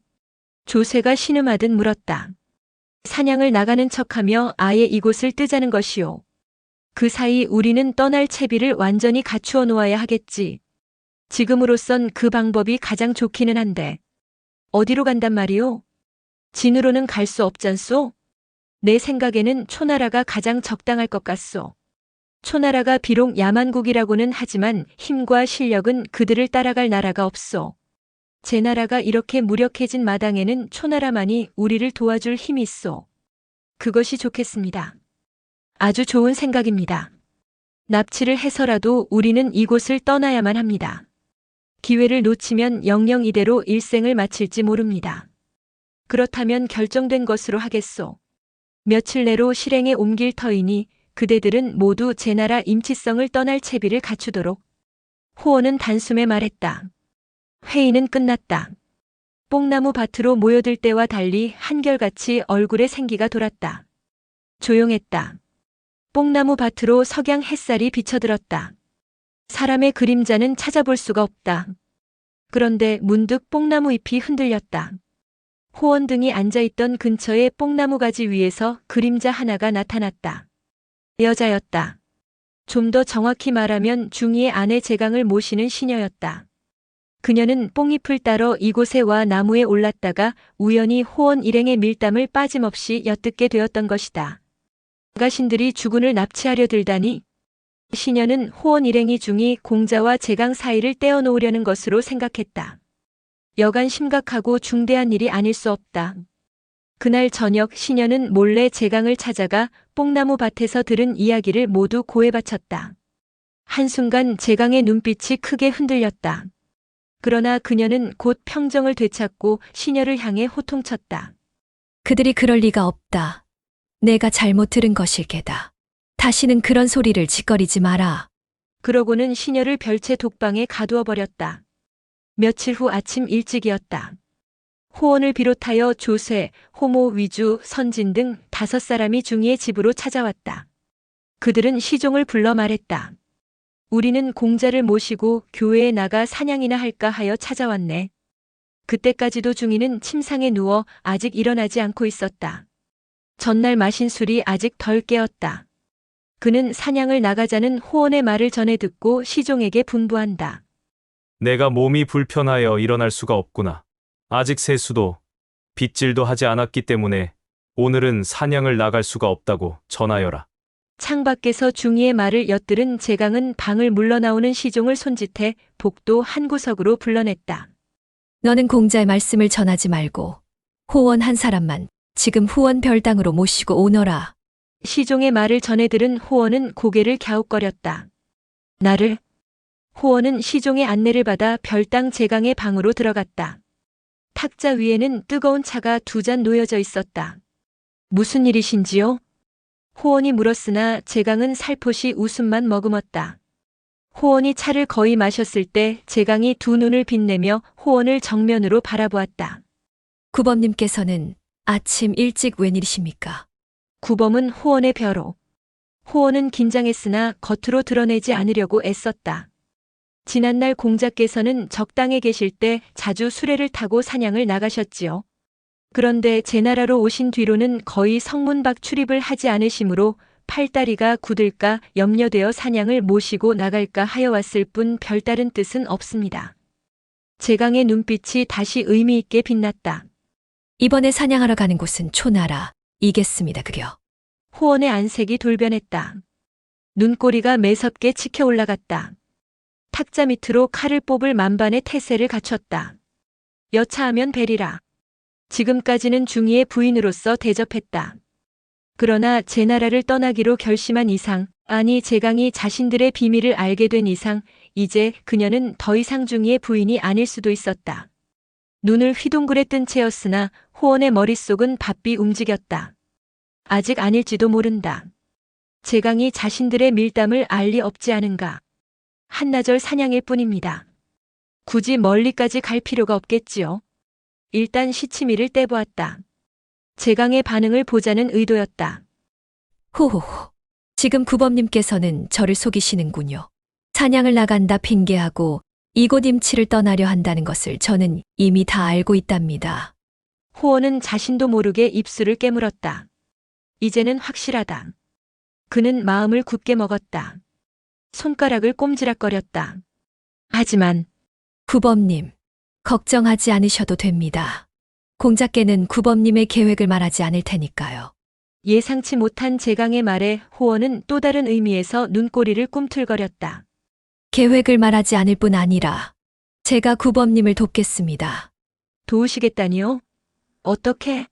조쇠가 신음하듯 물었다. 사냥을 나가는 척하며 아예 이곳을 뜨자는 것이요. 그 사이 우리는 떠날 채비를 완전히 갖추어 놓아야 하겠지. 지금으로선 그 방법이 가장 좋기는 한데. 어디로 간단 말이오? 진으로는 갈 수 없잖소? 내 생각에는 초나라가 가장 적당할 것 같소. 초나라가 비록 야만국이라고는 하지만 힘과 실력은 그들을 따라갈 나라가 없소. 제 나라가 이렇게 무력해진 마당에는 초나라만이 우리를 도와줄 힘이 있소. 그것이 좋겠습니다. 아주 좋은 생각입니다. 납치를 해서라도 우리는 이곳을 떠나야만 합니다. 기회를 놓치면 영영 이대로 일생을 마칠지 모릅니다. 그렇다면 결정된 것으로 하겠소. 며칠 내로 실행에 옮길 터이니 그대들은 모두 제 나라 임치성을 떠날 채비를 갖추도록. 호원은 단숨에 말했다. 회의는 끝났다. 뽕나무 밭으로 모여들 때와 달리 한결같이 얼굴에 생기가 돌았다. 조용했다. 뽕나무 밭으로 석양 햇살이 비쳐들었다. 사람의 그림자는 찾아볼 수가 없다. 그런데 문득 뽕나무 잎이 흔들렸다. 호원 등이 앉아있던 근처의 뽕나무 가지 위에서 그림자 하나가 나타났다. 여자였다. 좀 더 정확히 말하면 중이의 아내 제강을 모시는 시녀였다. 그녀는 뽕잎을 따러 이곳에 와 나무에 올랐다가 우연히 호원 일행의 밀담을 빠짐없이 엿듣게 되었던 것이다. 가신들이 주군을 납치하려 들다니. 시녀는 호원 일행이 중이 공자와 제강 사이를 떼어놓으려는 것으로 생각했다. 여간 심각하고 중대한 일이 아닐 수 없다. 그날 저녁 시녀는 몰래 재강을 찾아가 뽕나무 밭에서 들은 이야기를 모두 고해 바쳤다. 한순간 재강의 눈빛이 크게 흔들렸다. 그러나 그녀는 곧 평정을 되찾고 시녀를 향해 호통쳤다. 그들이 그럴 리가 없다. 내가 잘못 들은 것일 게다. 다시는 그런 소리를 짓거리지 마라. 그러고는 시녀를 별채 독방에 가두어 버렸다. 며칠 후 아침 일찍이었다. 호원을 비롯하여 조쇠, 호모, 위주, 선진 등 5사람이 중이의 집으로 찾아왔다. 그들은 시종을 불러 말했다. 우리는 공자를 모시고 교회에 나가 사냥이나 할까 하여 찾아왔네. 그때까지도 중이는 침상에 누워 아직 일어나지 않고 있었다. 전날 마신 술이 아직 덜 깨었다. 그는 사냥을 나가자는 호원의 말을 전해 듣고 시종에게 분부한다. 내가 몸이 불편하여 일어날 수가 없구나. 아직 세수도 빗질도 하지 않았기 때문에 오늘은 사냥을 나갈 수가 없다고 전하여라. 창밖에서 중이의 말을 엿들은 재강은 방을 물러나오는 시종을 손짓해 복도 한 구석으로 불러냈다. 너는 공자의 말씀을 전하지 말고 호원 한 사람만 지금 후원 별당으로 모시고 오너라. 시종의 말을 전해 들은 호원은 고개를 갸웃거렸다. 나를? 호원은 시종의 안내를 받아 별당 재강의 방으로 들어갔다. 탁자 위에는 뜨거운 차가 2잔 놓여져 있었다. 무슨 일이신지요? 호원이 물었으나 재강은 살포시 웃음만 머금었다. 호원이 차를 거의 마셨을 때 재강이 2 눈을 빛내며 호원을 정면으로 바라보았다. 구범님께서는 아침 일찍 웬일이십니까? 구범은 호원의 벼로. 호원은 긴장했으나 겉으로 드러내지 않으려고 애썼다. 지난날 공자께서는 적당에 계실 때 자주 수레를 타고 사냥을 나가셨지요. 그런데 제나라로 오신 뒤로는 거의 성문 밖 출입을 하지 않으시므로 팔다리가 굳을까 염려되어 사냥을 모시고 나갈까 하여 왔을 뿐 별다른 뜻은 없습니다. 재강의 눈빛이 다시 의미 있게 빛났다. 이번에 사냥하러 가는 곳은 초나라. 이겠습니다, 그려. 호원의 안색이 돌변했다. 눈꼬리가 매섭게 치켜 올라갔다. 탁자 밑으로 칼을 뽑을 만반의 태세를 갖췄다. 여차하면 베리라. 지금까지는 중이의 부인으로서 대접했다. 그러나 제나라를 떠나기로 결심한 이상, 아니 재강이 자신들의 비밀을 알게 된 이상, 이제 그녀는 더 이상 중이의 부인이 아닐 수도 있었다. 눈을 휘둥그레 뜬 채였으나 호원의 머릿속은 바삐 움직였다. 아직 아닐지도 모른다. 재강이 자신들의 밀담을 알 리 없지 않은가. 한나절 사냥일 뿐입니다. 굳이 멀리까지 갈 필요가 없겠지요. 일단 시치미를 떼보았다. 재강의 반응을 보자는 의도였다. 호호호. 지금 구범님께서는 저를 속이시는군요. 사냥을 나간다 핑계하고 이곳 임치를 떠나려 한다는 것을 저는 이미 다 알고 있답니다. 호원은 자신도 모르게 입술을 깨물었다. 이제는 확실하다. 그는 마음을 굳게 먹었다. 손가락을 꼼지락거렸다. 하지만 구범님, 걱정하지 않으셔도 됩니다. 공자께는 구범님의 계획을 말하지 않을 테니까요. 예상치 못한 재강의 말에 호원은 또 다른 의미에서 눈꼬리를 꿈틀거렸다. 계획을 말하지 않을 뿐 아니라 제가 구범님을 돕겠습니다. 도우시겠다니요? 어떻게?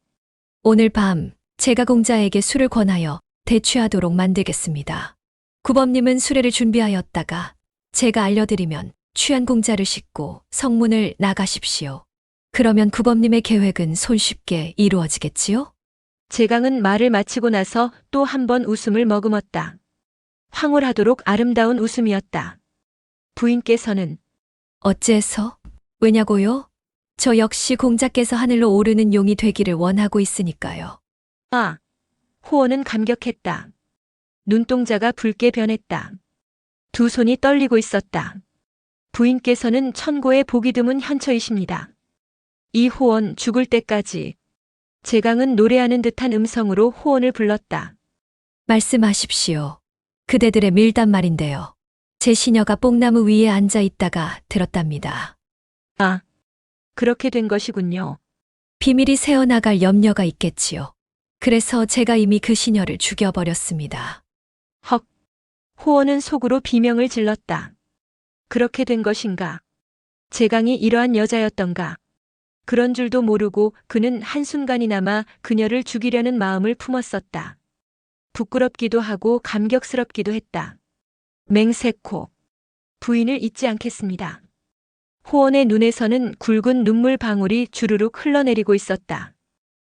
오늘 밤 제가 공자에게 술을 권하여 대취하도록 만들겠습니다. 구범님은 수레를 준비하였다가 제가 알려드리면 취한 공자를 싣고 성문을 나가십시오. 그러면 구범님의 계획은 손쉽게 이루어지겠지요? 재강은 말을 마치고 나서 또 한 번 웃음을 머금었다. 황홀하도록 아름다운 웃음이었다. 부인께서는 어째서? 왜냐고요? 저 역시 공자께서 하늘로 오르는 용이 되기를 원하고 있으니까요. 아, 호원은 감격했다. 눈동자가 붉게 변했다. 2 손이 떨리고 있었다. 부인께서는 천고의 보기 드문 현처이십니다. 이 호원 죽을 때까지. 재강은 노래하는 듯한 음성으로 호원을 불렀다. 말씀하십시오. 그대들의 밀담 말인데요. 제 시녀가 뽕나무 위에 앉아 있다가 들었답니다. 아, 그렇게 된 것이군요. 비밀이 새어나갈 염려가 있겠지요. 그래서 제가 이미 그 시녀를 죽여버렸습니다. 헉. 호원은 속으로 비명을 질렀다. 그렇게 된 것인가? 재강이 이러한 여자였던가? 그런 줄도 모르고 그는 한순간이나마 그녀를 죽이려는 마음을 품었었다. 부끄럽기도 하고 감격스럽기도 했다. 맹세코. 부인을 잊지 않겠습니다. 호원의 눈에서는 굵은 눈물 방울이 주르륵 흘러내리고 있었다.